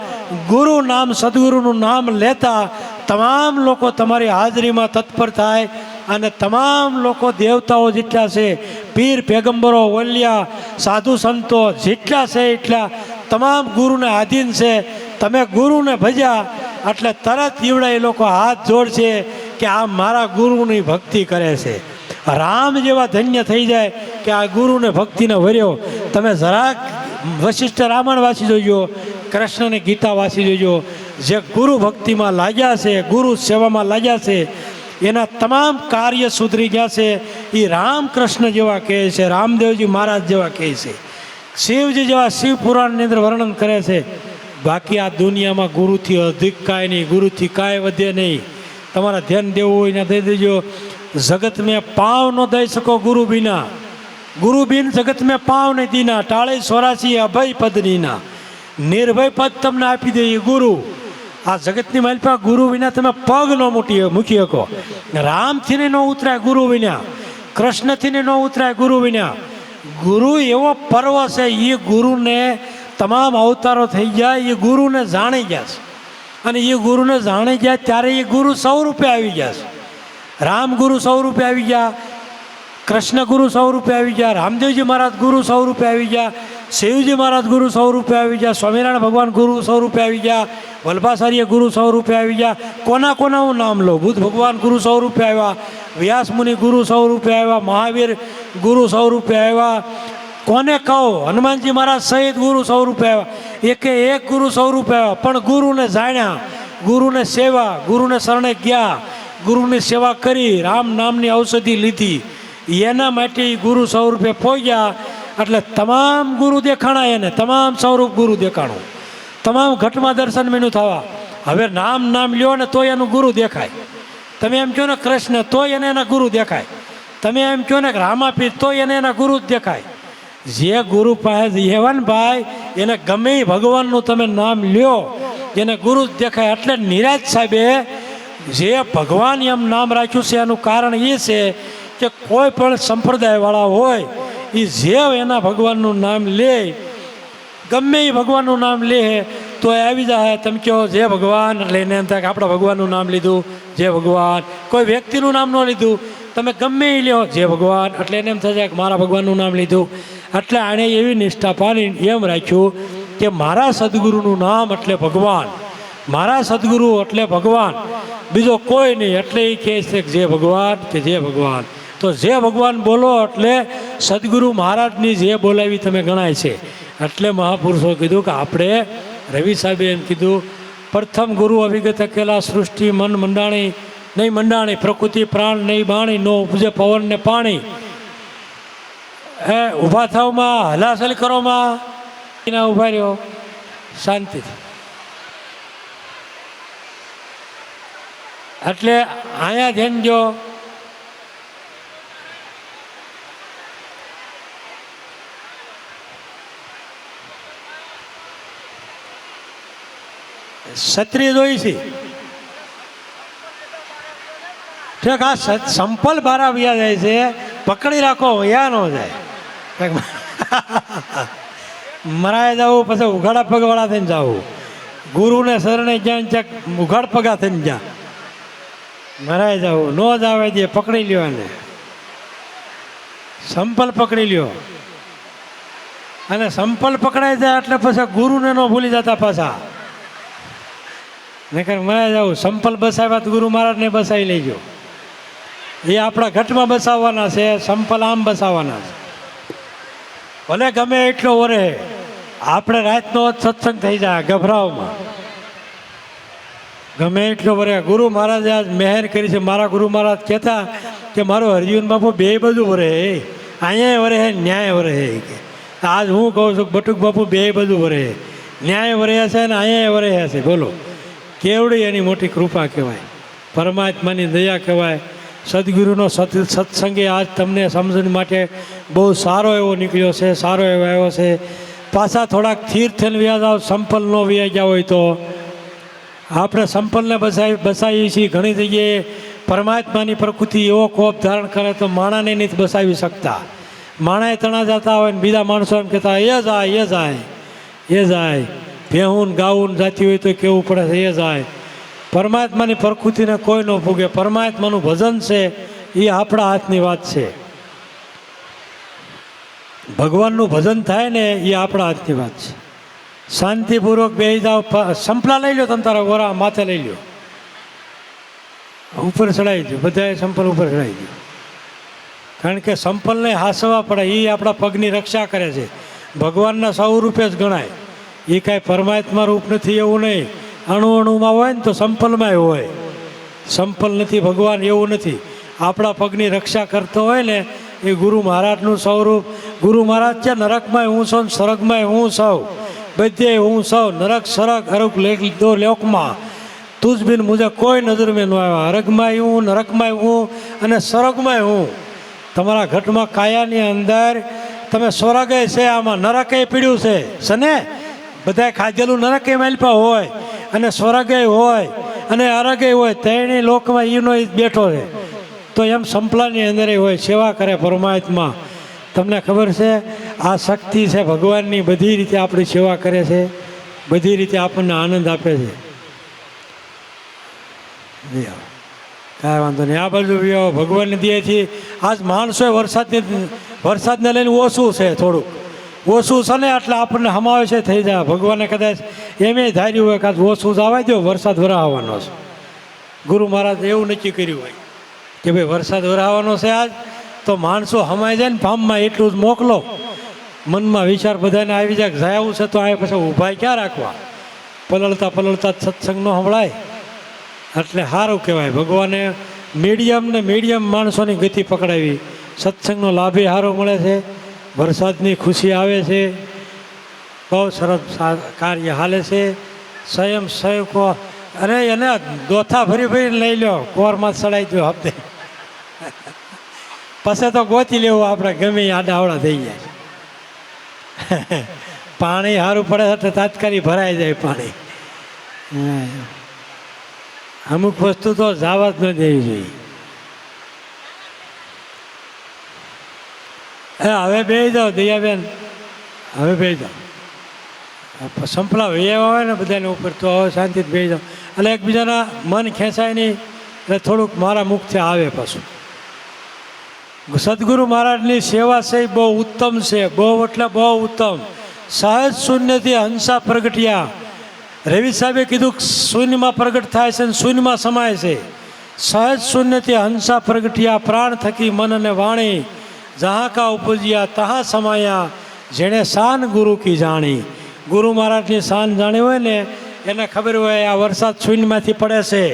ગુરુ નામ સદગુરુનું નામ લેતા તમામ લોકો તમારી હાજરીમાં તત્પર થાય. અને તમામ લોકો દેવતાઓ જેટલા છે, પીર પેગમ્બરો વલ્યા સાધુ સંતો જેટલા છે એટલા તમામ ગુરુને આધીન છે. તમે ગુરુને ભજ્યા એટલે તરત ઈવડા એ લોકો હાથ જોડશે કે આ મારા ગુરુની ભક્તિ કરે છે. રામ જેવા ધન્ય થઈ જાય કે આ ગુરુને ભક્તિને વર્યો. તમે જરાક વશિષ્ઠ રામાયણ વાંચી જોજો, કૃષ્ણને ગીતા વાંચી જોજો. જે ગુરુ ભક્તિમાં લાગ્યા છે, ગુરુ સેવામાં લાગ્યા છે, એના તમામ કાર્ય સુધરી ગયા છે. એ રામકૃષ્ણ જેવા કહે છે, રામદેવજી મહારાજ જેવા કહે છે, શિવજી જેવા શિવ પુરાણની અંદર વર્ણન કરે છે. બાકી આ દુનિયામાં ગુરુથી અધિક કાંઈ નહીં, ગુરુથી કાંઈ વધે નહીં. તમારે ધ્યાન દેવું હોય ને દઈ દેજો. જગત મેં પાવ ન દઈ શકો ગુરુ બિના, ગુરુ બિન જગત મેં પાવ નહીં દીના. ટાળે 84 અભય પદનીના, નિર્ભય પદ તમને આપી દે ગુરુ. આ જગતની માલપા ગુરુ વિના તમે પગ ન મૂકી શકો. રામથી ને ન ઉતરાય ગુરુ વિના, કૃષ્ણથી ને ન ઉતરાય ગુરુ વિના. ગુરુ એવો પર્વ છે, એ ગુરુને તમામ અવતારો થઈ ગયા, એ ગુરુને જાણી ગયા છે. અને એ ગુરુને જાણી ગયા ત્યારે એ ગુરુ સ્વરૂપે આવી ગયા છે. રામ ગુરુ સ્વરૂપે આવી ગયા, કૃષ્ણ ગુરુ સ્વરૂપે આવી ગયા, રામદેવજી મહારાજ ગુરુ સ્વરૂપે આવી ગયા, શિવજી મહારાજ ગુરુ સ્વરૂપે આવી ગયા, સ્વામિનારાયણ ભગવાન ગુરુ સ્વરૂપે આવી ગયા, વલ્ભાચાર્ય ગુરુ સ્વરૂપે આવી ગયા. કોના કોના હું નામ લો? બુદ્ધ ભગવાન ગુરુ સ્વરૂપે આવ્યા, વ્યાસ મુનિ ગુરુ સ્વરૂપે આવ્યા, મહાવીર ગુરુ સ્વરૂપે આવ્યા. કોને કહો? હનુમાનજી મહારાજ સહિત ગુરુ સ્વરૂપે આવ્યા. એકે એક ગુરુ સ્વરૂપે આવ્યા, પણ ગુરુને જાણ્યા, ગુરુને સેવા, ગુરુને શરણે ગયા, ગુરુની સેવા કરી, રામ નામની ઔષધિ લીધી. એના માટે ગુરુ સ્વરૂપે પહોંચ્યા. એટલે તમામ ગુરુ દેખાણા, એને તમામ સ્વરૂપ ગુરુ દેખાણું, તમામ ઘટમાં દર્શન મેનું થવા. હવે નામ લ્યો ને તોય એનું ગુરુ દેખાય. તમે એમ કહો ને કૃષ્ણ, તોય એને એના ગુરુ દેખાય. તમે એમ કહો ને રામાપીર, તોય એને એના ગુરુ જ દેખાય. જે ગુરુ પાસે જઈએવા ને ભાઈ, એને ગમે ભગવાનનું તમે નામ લ્યો, એને ગુરુ જ દેખાય. એટલે નિરાજ સાહેબે જે ભગવાન એમ નામ રાખ્યું છે, એનું કારણ એ છે કે કોઈ પણ સંપ્રદાયવાળા હોય એ જે એના ભગવાનનું નામ લે, ગમે એ ભગવાનનું નામ લે તો એ આવી જાય. તમે કહો જે ભગવાન, એટલે એને એમ થાય કે આપણા ભગવાનનું નામ લીધું, જે ભગવાન. કોઈ વ્યક્તિનું નામ ન લીધું, તમે ગમે એ લ્યો જે ભગવાન, એટલે એને એમ થશે કે મારા ભગવાનનું નામ લીધું. એટલે આણે એવી નિષ્ઠા પાડી એમ રાખ્યું કે મારા સદગુરુનું નામ એટલે ભગવાન, મારા સદગુરુ એટલે ભગવાન, બીજો કોઈ નહીં. એટલે એ કહે છે કે જે ભગવાન, કે જે ભગવાન. તો જે ભગવાન બોલો એટલે સદગુરુ મહારાજની જે બોલાવી તમે ગણાય છે. એટલે મહાપુરુષો કીધું કે આપણે, રવિ સાહેબે એમ કીધું, પ્રથમ ગુરુ અવિગત અકેલા સૃષ્ટિ મન મંડાણી નહીં મંડાણી, પ્રકૃતિ પ્રાણ નહીં બાણી, નો ઉપજે પવન ને પાણી. ઊભા થાવમાં, હલાસલ કરોમાં, એના ઊભા રહ્યો શાંતિથી. એટલે અહીંયા ધ્યાન જો, ક્ષત્રિય જોઈ છે ઠીક. આ સંપલ બારા વ્યા જાય છે, પકડી રાખો યા ન જાય. મરાય જવું, પછી ઉઘાડા પગવાળા થઈને જવું, ગુરુને શરણે જ્યાં ત્યાં ઉઘાડ પગા થઈને જ્યાં મરાય જવું. ન જ આવે દે, પકડી લ્યો એને, સંપલ પકડી લ્યો. અને સંપલ પકડાઈ જાય એટલે પછી ગુરુને ન ભૂલી જતા પાછા. નકર મરાય જવું. સંપલ બસાવ્યા તો ગુરુ મહારાજને બસાવી લેજો. એ આપણા ઘટમાં બસાવવાના છે, સંપલ આમ બસાવવાના છે. ભલે ગમે એટલો ઓરે, આપણે રાતનો સત્સંગ થઈ જાય ગભરાવમાં, ગમે એટલો વરે. ગુરુ મહારાજે આજ મહેર કરી છે. મારા ગુરુ મહારાજ કહેતા કે મારો હરજીવન બાપુ બે બધું વરે, અહીંયા વરે હે, ન્યાય વરે હે. કે આજ હું કહું છું બટુક બાપુ બે બધું વરે, ન્યાય વરે છે ને અહીંયા વરે છે. બોલો કેવડી એની મોટી કૃપા કહેવાય, પરમાત્માની દયા કહેવાય. સદગુરુનો સત્સંગે આજ તમને સમજણ માટે બહુ સારો એવો નીકળ્યો છે, સારો એવો આવ્યો છે. પાછા થોડાક સ્થિર થઈને વ્યાજ આવ, સંપલ ન વ્યાજ ગયા હોય તો આપણે સંપલને બસાવીએ છીએ. ઘણી જગ્યાએ પરમાત્માની પ્રકૃતિ એવો કોપ ધારણ કરે તો માણાને નથી બસાવી શકતા. માણાએ તણા જતા હોય ને બીજા માણસો એમ કહેતા એ જાય, એ જાય, એ જાય. ભેહું ગાવું જાતી હોય તો કેવું પડે છે એ જાય. પરમાત્માની પ્રકૃતિને કોઈ ન ભૂગે. પરમાત્માનું ભજન છે એ આપણા હાથની વાત છે. ભગવાનનું ભજન થાય ને એ આપણા હાથની વાત છે. શાંતિપૂર્વક બેસી જાઓ. સંપલા લઈ લો, તમે તારા ગોરા માથે લઈ લો, ઉપર ચડાવી દો. બધાએ સંપલ ઉપર ચડાવી દો. કારણ કે સંપલને હાંસવા પડે, એ આપણા પગની રક્ષા કરે છે. ભગવાનના સ્વરૂપે જ ગણાય. એ કાંઈ પરમાત્મા રૂપ નથી એવું નહીં. અણુ અણુમાં હોય ને તો સંપલમાં હોય. સંપલ નથી, ભગવાન એવું નથી. આપણા પગની રક્ષા કરતો હોય ને એ ગુરુ મહારાજનું સ્વરૂપ. ગુરુ મહારાજ છે નરકમાં હું સૌ, સ્વર્ગમાં હું સૌ, બધે હું સૌ. નરક સ્વર્ગ અરુક દો લોકમાં તુજ બિન મુજે કોઈ નજર મેં ન આવ્યા. અરગમાં હું, નરકમાં હું અને સ્વર્ગમાં હું. તમારા ઘટમાં કાયાની અંદર તમે સ્વર્ગે છે, આમાં નરકે પીડ્યું છે સને. બધાએ ખાધેલું નરકે માલપા હોય અને સ્વર્ગે હોય અને અરગે હોય. ત્રણેય લોકમાં એનો બેઠો છે. તો એમ સંપલાની અંદર હોય, સેવા કરે પરમાત્મા. તમને ખબર છે આ શક્તિ છે ભગવાનની, બધી રીતે આપણી સેવા કરે છે, બધી રીતે આપણને આનંદ આપે છે. કાંઈ વાંધો નહીં. આ બાજુ ભગવાનની દયાથી આજ માણસોએ વરસાદને લઈને ઓછું છે, થોડુંક ઓછું છે ને એટલે આપણને હમાવે છે થઈ જાય. ભગવાને કદાચ એમ ધાર્યું હોય કે આજ ઓછું જ આવવા દો, વરસાદ વરાવવાનો છે. ગુરુ મહારાજ એવું નક્કી કર્યું હોય કે ભાઈ વરસાદ વરાવવાનો છે આજ, તો માણસો હમાઈ જાય ને ફાર્મમાં એટલું જ મોકલો. મનમાં વિચાર બધાને આવી જાય જાય આવું છે તો આ પછી ઊભા ક્યાં રાખવા, પલળતા પલળતા સત્સંગ ન સંભળાય. એટલે સારું કહેવાય. ભગવાને મીડિયમ માણસોની ગતિ પકડાવી, સત્સંગનો લાભે સારો મળે છે, વરસાદની ખુશી આવે છે, બહુ સરસ કાર્ય હાલે છે. સ્વયં સેવકો અરે એને દોથા ભરીને લઈ લો, કોરમાં ચડાવી દો હપ્તે, પછી તો ગોતી લેવું આપણે ગમે આડાવડા થઈ જાય. પાણી સારું પડે એટલે તાત્કાલિક ભરાઈ જાય પાણી. અમુક વસ્તુ તો જવા જ ન દેવી જોઈએ. હવે બેસી જાઓ દયાબેન, હવે બેસી જાઓ. સંપલા વૈયા હોય ને બધાને ઉપર તો હવે શાંતિથી બેસી જાઓ. એટલે એકબીજાના મન ખેંચાય નહીં, એટલે થોડુંક મારા મુખથી આવે પાછું. સદગુરુ મહારાજની સેવા છે બહુ ઉત્તમ છે, બહુ એટલે બહુ ઉત્તમ. સહજ શૂન્યથી હંસા પ્રગટ્યા. રવિ સાહેબે કીધું શૂન્યમાં પ્રગટ થાય છે અને શૂન્યમાં સમાય છે. સહજ શૂન્યથી હંસા પ્રગટ્યા, પ્રાણ થકી મન અને વાણી, જहाँ કા ઉપજ્યા તहाँ સમાયા, જેણે શાન ગુરુ કી જાણી. ગુરુ મહારાજની શાન જાણી હોય ને એને ખબર હોય આ વરસાદ શૂન્યમાંથી પડે છે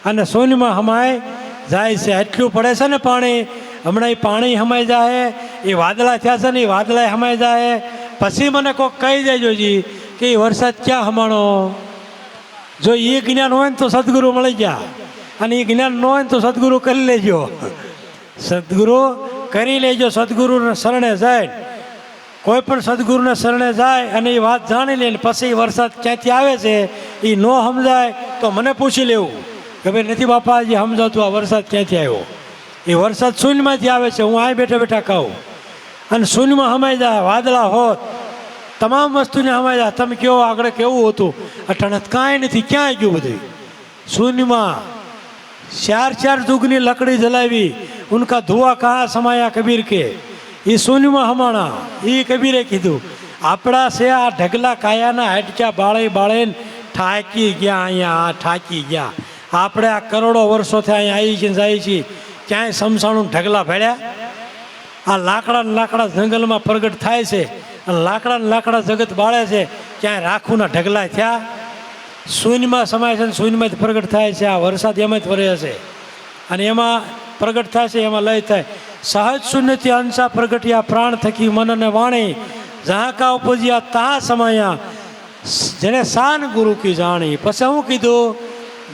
અને શૂન્યમાં હમાય જાય છે. એટલું પડે છે ને પાણી, હમણાં એ પાણી હમાઈ જાય, એ વાદળા થયા છે ને એ વાદળા હમાઈ જાય. પછી મને કોઈક કહી દેજો જી કે એ વરસાદ ક્યાં હમાણો. જો એ જ્ઞાન હોય ને તો સદગુરુ મળી ગયા, અને એ જ્ઞાન ન હોય ને તો સદગુરુ કરી લેજો. સદગુરુ કરી લેજો. સદગુરુને શરણે જાય, કોઈ પણ સદગુરુને શરણે જાય અને એ વાત જાણી લે, પછી વરસાદ ક્યાંથી આવે છે એ ન સમજાય તો મને પૂછી લેવું કે ભાઈ નથી બાપા હજી સમજાતું આ વરસાદ ક્યાંથી આવ્યો. એ વરસાદ શૂન્યમાંથી આવે છે, હું અહીં બેઠા બેઠા કહું. અને શૂન્યમાં હમાઈ જાય, વાદળા હોત, તમામ વસ્તુને હમાઈ જાય. તમે કહો આગળ કેવું હતું, અટાણે કાંઈ નથી, ક્યાંય ગયું બધું શૂન્યમાં. ચાર દુગની લકડી જલાવી, ઉનકા ધુઆ કहाँ સમાયા કબીર કે, એ શૂન્યમાં હમાણા. એ કબીરે કીધું. આપણા છે આ ઢગલા કાયાના હાડક્યા બાળે ઠાકી ગયા, અહીંયા ઠાકી ગયા. આપણે આ કરોડો વર્ષોથી અહીંયા આવી છીએ જાય છીએ, ક્યાંય સમસાણું ઢગલા ભેળ્યા. આ લાકડા જંગલમાં પ્રગટ થાય છે અને લાકડા જગત બાળે છે, ક્યાંય રાખુના ઢગલા થયા. શૂન્યમાં સમાય છે અને શૂન્યમાં જ પ્રગટ થાય છે. આ વરસાદ એમાં જ વરે છે અને એમાં પ્રગટ થાય છે, એમાં લય થાય. સહજ શૂન્યથી અંશા પ્રગટ્યા, પ્રાણ થકી મન અને વાણી, જहाँ કા ઉપજ્યા તहाँ સમાયા, જેને શાન ગુરુ કી જાણી. પછી હું કીધું,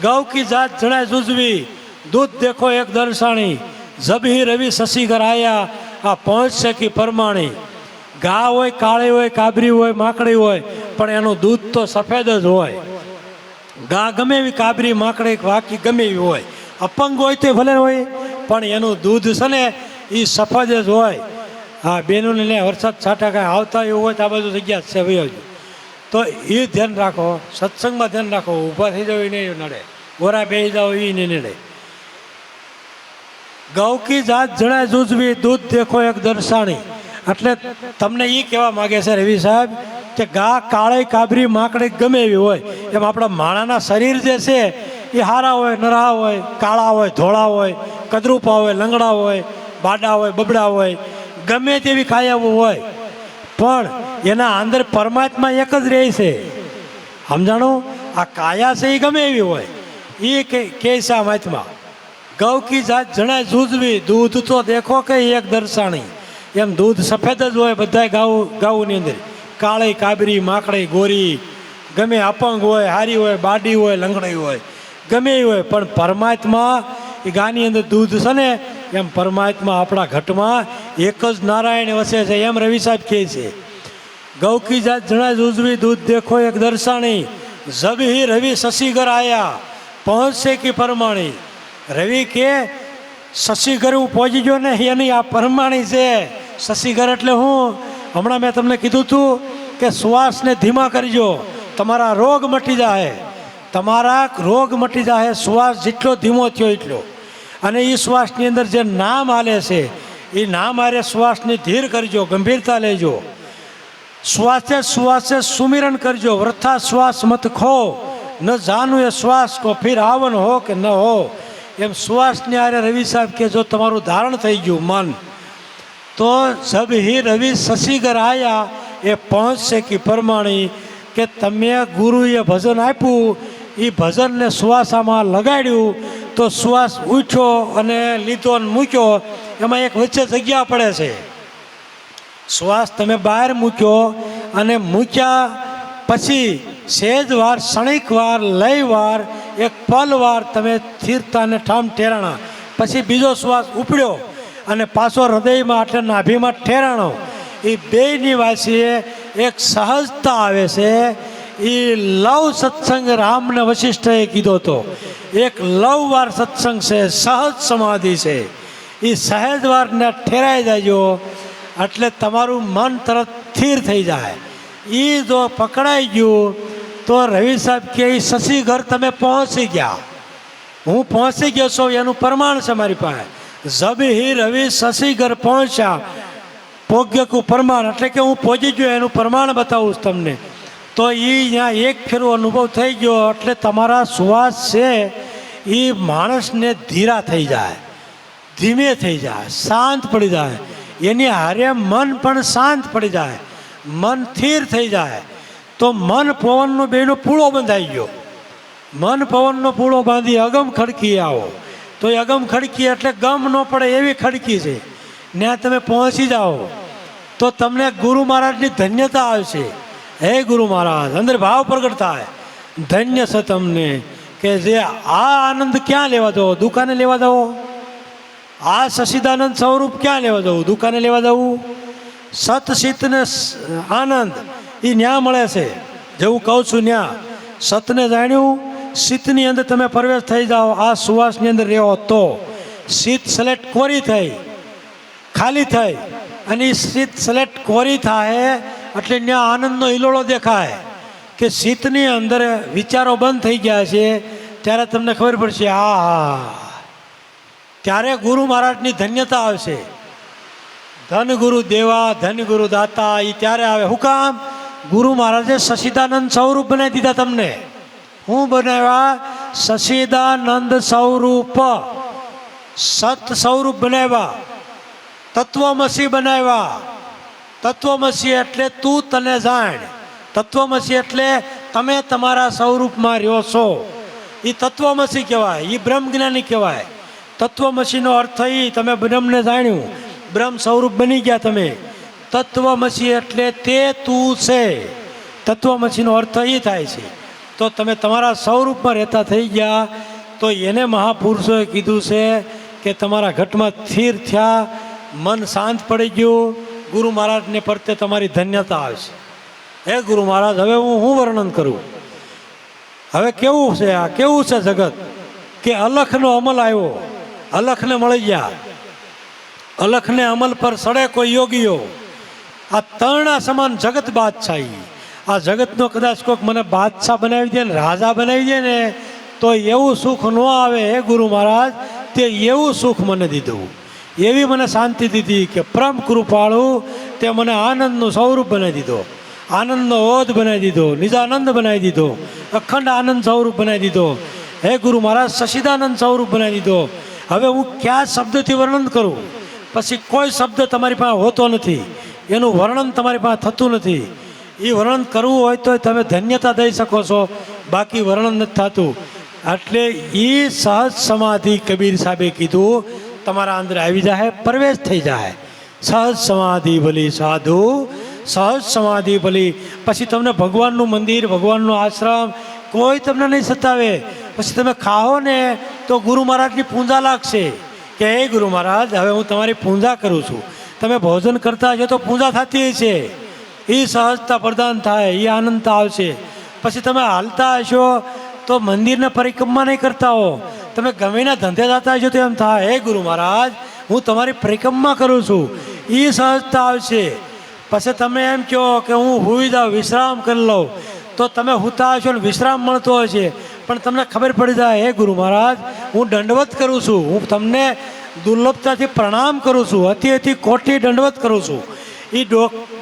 ગૌ કી જાત જણાય જુજવી, દૂધ દેખો એક દર્શાણી, જબ હી રવિ શશીઘર આયા, આ પહોંચશે કી પરમાણી. ગા હોય, કાળી હોય, કાબરી હોય, માકડી હોય, પણ એનું દૂધ તો સફેદ જ હોય. ગા ગમે એવી કાબરી, માકડી, વાકી ગમે એવી હોય, અપંગ હોય તો ભલે હોય, પણ એનું દૂધ છે ને એ સફેદ જ હોય. હા બેનોને લે વરસાદ છાંટા કાંઈ આવતા એવું હોય તો આ બધું જગ્યા છે ભાઈ. તો એ ધ્યાન રાખો, સત્સંગમાં ધ્યાન રાખો. ઊભા થઈ જાવ એ નહીં નડે, ગોરા બેસી જાઓ એ નહીં નડે. ગૌ કી જાત જણાય જુજવી, દૂધ દેખો એક દર્શાણી. એટલે તમને એ કહેવા માગે છે રવિ સાહેબ કે ગા કાળી, કાબરી, માકડી ગમે એવી હોય, એમ આપણા માણાના શરીર જે છે એ હારા હોય, નરા હોય, કાળા હોય, ધોળા હોય, કદરૂપા હોય, લંગડા હોય, બાડા હોય, બબડા હોય, ગમે તેવી કાયાઓ હોય, પણ એના અંદર પરમાત્મા એક જ રહે છે. સમજાણું? આ કાયા છે એ ગમે એવી હોય, એ કે છે આત્મા. ગૌ કી જાત જણાય જૂજવી, દૂધ તો દેખો કે એક દર્શાણી. એમ દૂધ સફેદ જ હોય બધા ગાઉની અંદર, કાળી, કાબરી, માકડી, ગોરી, ગમે અપંગ હોય, હારી હોય, બાડી હોય, લંગડી હોય, ગમે એ હોય, પણ પરમાત્મા એ ગાની અંદર દૂધ છે ને, એમ પરમાત્મા આપણા ઘટમાં એક જ નારાયણ વસે છે. એમ રવિ સાહેબ કહે છે. ગૌ કી જાત જણાય ઉજવી, દૂધ દેખો એક દર્શાણી, જબ હી રવિ શશીઘર આયા, પહોંચશે કી પરમાણી. રવિ કે શશીઘર હું પહોંચી ગયો ને, એની આ પરમાણી છે. શશીઘર એટલે હું હમણાં મેં તમને કીધું હતું કે શ્વાસને ધીમા કરજો, તમારા રોગ મટી જાય. તમારા રોગ મટી જાય. શ્વાસ જેટલો ધીમો થયો એટલો. અને એ શ્વાસની અંદર જે નામ હાલે છે એ નામ હારે શ્વાસને ધીર કરજો, ગંભીરતા લેજો. શ્વાસે શ્વાસે સુમિરન કરજો. વૃથા શ્વાસ મત ખો, ન જાનું એ શ્વાસ કો ફિર આવન હો કે ન હો. એમ શ્વાસની હારે રવિ સાહેબ કે જો તમારું ધારણ થઈ ગયું મન, તો જબ હી રવિ શશીગર આયા એ પહોંચશે કે પરમાણી કે તમે ગુરુએ ભજન આપ્યું, એ ભજનને શ્વાસામાં લગાડ્યું તો શ્વાસ ઉઠ્યો અને લીધો ને મૂક્યો, એમાં એક વચ્ચે જગ્યા પડે છે. શ્વાસ તમે બહાર મૂક્યો અને મૂક્યા પછી સહેજ વાર, ક્ષણિક વાર, લય વાર, એક પલ વાર તમે સ્થિરતાને ઠામ ઠેરાણા. પછી બીજો શ્વાસ ઉપડ્યો અને પાછો હૃદયમાં એટલે નાભીમાં ઠેરાણો. એ બેયની વાસીએ એક સહજતા આવે છે. એ લવ સત્સંગ રામને વશિષ્ઠએ કીધો હતો. એક લવવાર સત્સંગ છે, સહજ સમાધિ છે. એ સહેજ વારને ઠેરાઈ જાયજો એટલે તમારું મન તરત સ્થિર થઈ જાય. એ જો પકડાઈ ગયું તો રવિ સાહેબ કે એ શશી ઘર તમે પહોંચી ગયા. હું પહોંચી ગયો છું એનું પ્રમાણ છે મારી પાસે. જબ હી રવિ શશી ઘર પહોંચ્યા પોગ્ય કુ પ્રમાણ, એટલે કે હું પહોંચી ગયો એનું પ્રમાણ બતાવું છું તમને. તો એ અહીંયા એક ફેરો અનુભવ થઈ ગયો એટલે તમારા શ્વાસ છે એ માણસને ધીરા થઈ જાય, ધીમે થઈ જાય, શાંત પડી જાય. એની હારે મન પણ શાંત પડી જાય, મન સ્થિર થઈ જાય. તો મન પવનનો બેનો પૂળો બંધાઈ ગયો. મન પવનનો પૂળો બાંધી અગમ ખડકી આવો. તો એ અગમ ખડકી એટલે ગમ ન પડે એવી ખડકી છે. ત્યાં તમે પહોંચી જાઓ તો તમને ગુરુ મહારાજની ધન્યતા આવશે. હે ગુરુ મહારાજ, અંદર ભાવ પ્રગટ થાય, ધન્ય છે તમને કે જે આ આનંદ ક્યાં લેવા દો, દુકાને લેવા દો. આ સચિદાનંદ સ્વરૂપ ક્યાં લેવા જવું, દુકાને લેવા જવું. સત ચિત્ત ને આનંદ એ ન્યા મળે છે. જેવું કહું છું ન્યા સતને જાણ્યું, ચિત્તની અંદર તમે પ્રવેશ થઈ જાઓ, આ સુવાસની અંદર રહેવો તો ચિત્ત સલેટ કોરી થઈ, ખાલી થઈ. અને એ ચિત્ત સલેટ કોરી થાય એટલે ત્યાં આનંદનો હિલોળો દેખાય કે ચિત્તની અંદર વિચારો બંધ થઈ ગયા છે. ત્યારે તમને ખબર પડશે આ ત્યારે ગુરુ મહારાજની ધન્યતા આવશે. ધન ગુરુ દેવા, ધન ગુરુ દાતા, એ ત્યારે આવે. શું કામ? ગુરુ મહારાજે સચિદાનંદ સ્વરૂપ બનાવી દીધા તમને. હું બનાવ્યા? સચિદાનંદ સ્વરૂપ, સત સ્વરૂપ બનાવ્યા, તત્વમસી બનાવ્યા. તત્વમસી એટલે તું તને જાણ. તત્વમસી એટલે તમે તમારા સ્વરૂપમાં રહ્યો છો, એ તત્વમસી કહેવાય, એ બ્રહ્મ જ્ઞાની કહેવાય. તત્વમસીનો અર્થ એ તમે બ્રહ્મને જાણ્યું, બ્રહ્મ સ્વરૂપ બની ગયા તમે. તત્વમસી એટલે તે તું છે. તત્વમસીનો અર્થ એ થાય છે. તો તમે તમારા સ્વરૂપમાં રહેતા થઈ ગયા. તો એને મહાપુરુષોએ કીધું છે કે તમારા ઘટમાં સ્થિર થયા, મન શાંત પડી ગયું. ગુરુ મહારાજને પ્રત્યે તમારી ધન્યતા આવશે. હે ગુરુ મહારાજ, હવે હું વર્ણન કરું. હવે કેવું છે આ, કેવું છે જગત કે અલખનો અમલ આવ્યો, અલખને મળી ગયા. અલખને અમલ પર સડે કોઈ યોગીઓ. આ તરણા સમાન જગત બાદશાહી. આ જગતનો કદાચ કોઈક મને બાદશાહ બનાવી દે ને, રાજા બનાવી દે ને, તો એવું સુખ ન આવે. હે ગુરુ મહારાજ, તે એવું સુખ મને દીધું, એવી મને શાંતિ દીધી કે પરમ કૃપાળુ તે મને આનંદનું સ્વરૂપ બનાવી દીધો, આનંદનો ઓધ બનાવી દીધો, નિજાનંદ બનાવી દીધો, અખંડ આનંદ સ્વરૂપ બનાવી દીધો. હે ગુરુ મહારાજ, સચિદાનંદ સ્વરૂપ બનાવી દીધો. હવે હું કયા શબ્દથી વર્ણન કરું? પછી કોઈ શબ્દ તમારી પાસે હોતો નથી, એનું વર્ણન તમારી પાસે થતું નથી. એ વર્ણન કરવું હોય તો તમે ધન્યતા દઈ શકો છો, બાકી વર્ણન નથી થતું. એટલે એ સહજ સમાધિ કબીર સાહેબે કીધું તમારા અંદર આવી જાય, પ્રવેશ થઈ જાય. સહજ સમાધિ ભલી સાધુ, સહજ સમાધિ ભલી. પછી તમને ભગવાનનું મંદિર, ભગવાનનો આશ્રમ કોઈ તમને નહીં સતાવે. પછી તમે ખાઓ ને તો ગુરુ મહારાજની પૂંજા લાગશે કે હે ગુરુ મહારાજ, હવે હું તમારી પૂંજા કરું છું. તમે ભોજન કરતા હશો તો પૂંજા થતી છે, એ સહજતા પ્રદાન થાય, એ આનંદતા આવશે. પછી તમે હાલતા હશો તો મંદિરને પરિક્રમા નહીં કરતા હો, તમે ગમેના ધંધે જતા હશો તો એમ થાય હે ગુરુ મહારાજ, હું તમારી પરિક્રમા કરું છું, એ સહજતા આવશે. પછી તમે એમ કહો કે હું હુઈ જાઉં, વિશ્રામ કરી લઉં, તો તમે હુતા હશો ને વિશ્રામ મળતો હશે, પણ તમને ખબર પડી જાય, હે ગુરુ મહારાજ હું દંડવત કરું છું, હું તમને દુર્લભતાથી પ્રણામ કરું છું, અતિ કોટી દંડવત કરું છું. એ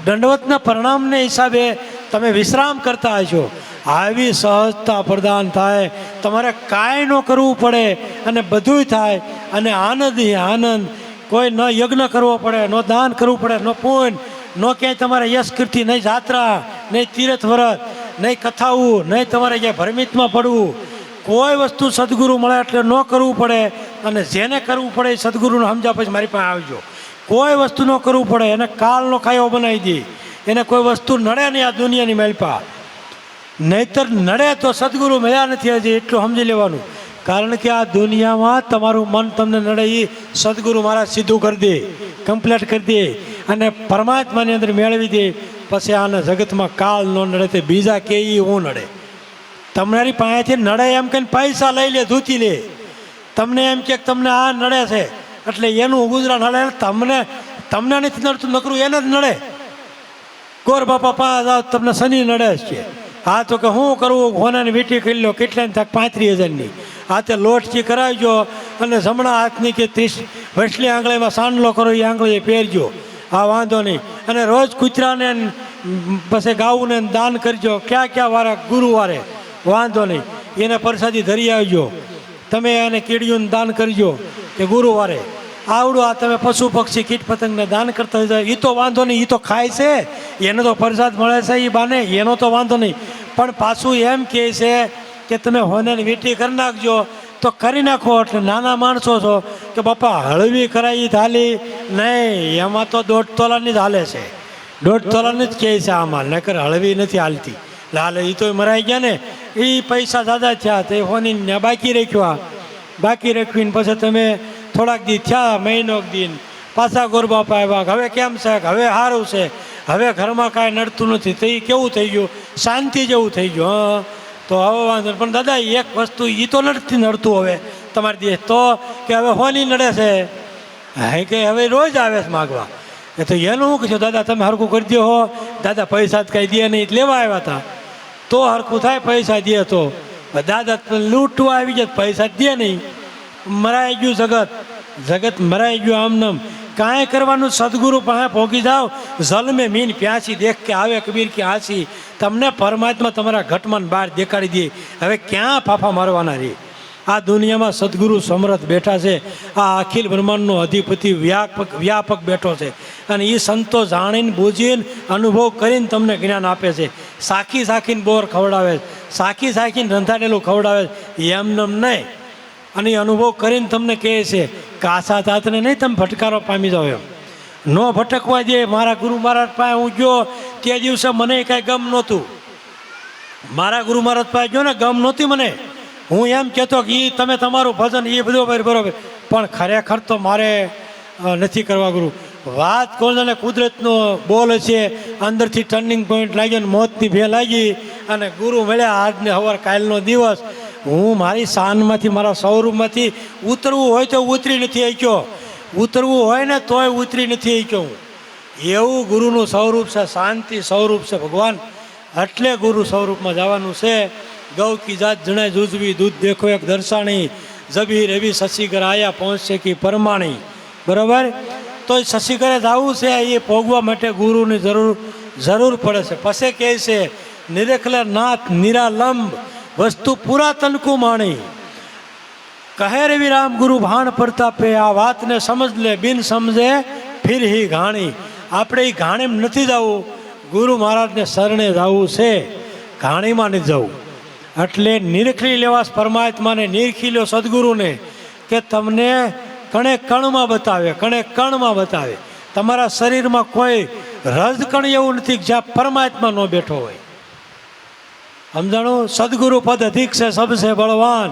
દંડવતના પ્રણામને હિસાબે તમે વિશ્રામ કરતા હશો. આવી સહજતા પ્રદાન થાય, તમારે કાંઈ ન કરવું પડે અને બધુંય થાય, અને આનંદ આનંદ. કોઈ ન યજ્ઞ કરવો પડે, ન દાન કરવું પડે, ન પુણ્ય, ન ક્યાંય તમારે યશ કીર્તિ, નહીં જાત્રા, નહીં તીર્થ વ્રત, નહીં કથાવું, નહીં તમારે ક્યાંય ભરમિતમાં પડવું. કોઈ વસ્તુ સદગુરુ મળે એટલે ન કરવું પડે, અને જેને કરવું પડે એ સદગુરુને સમજ્યા પછી મારી પાસે આવજો. કોઈ વસ્તુ ન કરવું પડે, એને કાળનો ખાયો બનાવી દે, એને કોઈ વસ્તુ નડે નહીં આ દુનિયાની મેલપા. નહીતર નડે તો સદગુરુ મળ્યા નથી હજી, એટલું સમજી લેવાનું. કારણ કે આ દુનિયામાં તમારું મન તમને નડે એ સદગુરુ મારા સીધું કરી દે, કમ્પ્લીટ કરી દે, અને પરમાત્માની અંદર મેળવી દે. પછી આને જગતમાં કાળ ન નડે તે બીજા કે એ હું નડે. તમારી પાસેથી નડે એમ કહીને પૈસા લઈ લે, ધૂતી લે. તમને એમ કે તમને આ નડે છે એટલે એનું ગુજરાન નડે, તમને નથી નડતું, નકરું એને જ નડે. ગોર બાપા પાસે જાઓ તમને શનિ નડે છે. હા તો કે શું કરવું, હોનાની વીંટી કરી લો, કેટલાની થાક 35,000ની. આ તે લોટકી કરાવજો, અને જમણા હાથની કે 30 વસલી આંગળીમાં સાંડલો કરો, એ આંગળીએ પહેરજો. હા વાંધો નહીં. અને રોજ કૂતરાને પછી ગાઉને દાન કરજો, ક્યાં વારે, ગુરુવારે વાંધો નહીં, એને પ્રસાદી ધરી આવજો. તમે એને કીડીઓને દાન કરજો કે ગુરુવારે. આવડું આ તમે પશુ પક્ષી કીટ પતંગને દાન કરતા જાય, એ તો વાંધો નહીં, એ તો ખાય છે, એને તો પ્રસાદ મળે છે એ બાને, એનો તો વાંધો નહીં. પણ પાછું એમ કહે છે કે તમે હોનાની વીંટી કરી નાખજો, તો કરી નાખો. એટલે નાના માણસો છો કે બાપા હળવી કરાવી હાલી નહીં, એમાં તો 1.5 તોલાની જ હાલે છે, 1.5 તોલાની જ કહે છે આમાં, નકર હળવી નથી હાલતી. હાલે એ તો મરાઈ ગયા ને, એ પૈસા દાદા થયા તે હોની બાકી રાખવીને પછી તમે થોડાક દી થયા, મહિનો દિન પાછા ગોરબાપા આવ્યા, હવે કેમ છે, હવે સારું છે, હવે ઘરમાં કાંઈ નડતું નથી. તો એ કેવું થઈ ગયું, શાંતિ જેવું થઈ ગયું. હા તો હવે વાંધો. પણ દાદા એક વસ્તુ એ તો નથી નડતું હવે તમારી દેશ, તો કે હવે હોની નડે છે, હા કે હવે રોજ આવે છે માગવા. એ તો એનું શું કહેશો, દાદા તમે હરખું કરી દો હો. દાદા પૈસા જ કાંઈ દે નહીં, લેવા આવ્યા હતા તો હરખું થાય, પૈસા દે તો. દાદા લૂંટવા આવી જાય, પૈસા દે નહીં, મરાઈ ગયું જગત મરાઈ ગયું. આમનામ કાંઈ કરવાનું, સદગુરુ પાસે પહોંચી જાઓ. જલ મેં મીન પ્યાસી દેખ કે આવે કબીર કે હાંસી. તમને પરમાત્મા તમારા ઘટમાં બહાર દેખાડી દે. હવે ક્યાં ફાફા મારવાના રે? આ દુનિયામાં સદગુરુ સમર્થ બેઠા છે, આ અખિલ બ્રહ્માંડનો અધિપતિ વ્યાપક બેઠો છે, અને એ સંતો જાણીને બૂજીને અનુભવ કરીને તમને જ્ઞાન આપે છે. સાખીને બોર ખવડાવે, સાખીને રંધાડેલું ખવડાવે, એમનેમ નહીં. અને એ અનુભવ કરીને તમને કહે છે, કાસા તાતને નહીં તમે ભટકારો પામી જાઓ. એમ ન ભટકવા દે. મારા ગુરુ મહારાજ પાસે હું ગયો તે દિવસે મને કાંઈ ગમ નહોતું. મારા ગુરુ મહારાજ પાસે ગયો ને, ગમ નહોતી મને. હું એમ કહેતો કે એ તમે તમારું ભજન એ બધું બરોબર, પણ ખરેખર તો મારે નથી કરવા ગુરુ. વાત કોને કુદરતનો બોલ છે, અંદરથી ટર્નિંગ પોઈન્ટ લાગ્યો ને મોતની ભે લાગી, અને ગુરુ મળ્યા આજને હવાર કાલનો દિવસ. હું મારી શાનમાંથી, મારા સ્વરૂપમાંથી ઉતરવું હોય તો ઉતરી નથી શક્યો, ઉતરવું હોય ને તોય ઉતરી નથી શક્યો હું. એવું ગુરુનું સ્વરૂપ છે, શાંતિ સ્વરૂપ છે ભગવાન. એટલે ગુરુ સ્વરૂપમાં જવાનું છે. ગૌ કી જાત જણે જુજવી, દૂધ દેખો એક દર્શાણી, જબી રવિ શશિકર આયા પહોંચશે કી પરમાણી. બરાબર? તો એ શશિકરે જવું છે, એ ભોગવા માટે ગુરુની જરૂર પડે છે. પછી કહે છે, નિરખલે નાથ નિરાલંબ વસ્તુ પુરાતન કો માણી. કહે રવિ રામ ગુરુ ભાણ પ્રતાપે, આ વાતને સમજ લે, બિન સમજે ફિર હી ઘાણી. આપણે એ ઘાણીમ નથી જવું, ગુરુ મહારાજને શરણે જવું છે, ઘાણીમાં નથી જવું. એટલે નિરખી લેવાસ પરમાત્માને, નિરખી લો સદગુરુને, કે તમને કણે કણમાં બતાવે. તમારા શરીરમાં કોઈ રજકણ એવું નથી જ્યાં પરમાત્મા ન બેઠો હોય. સમજાણું? સદગુરુ પદ અધિક છે સબસે બળવાન,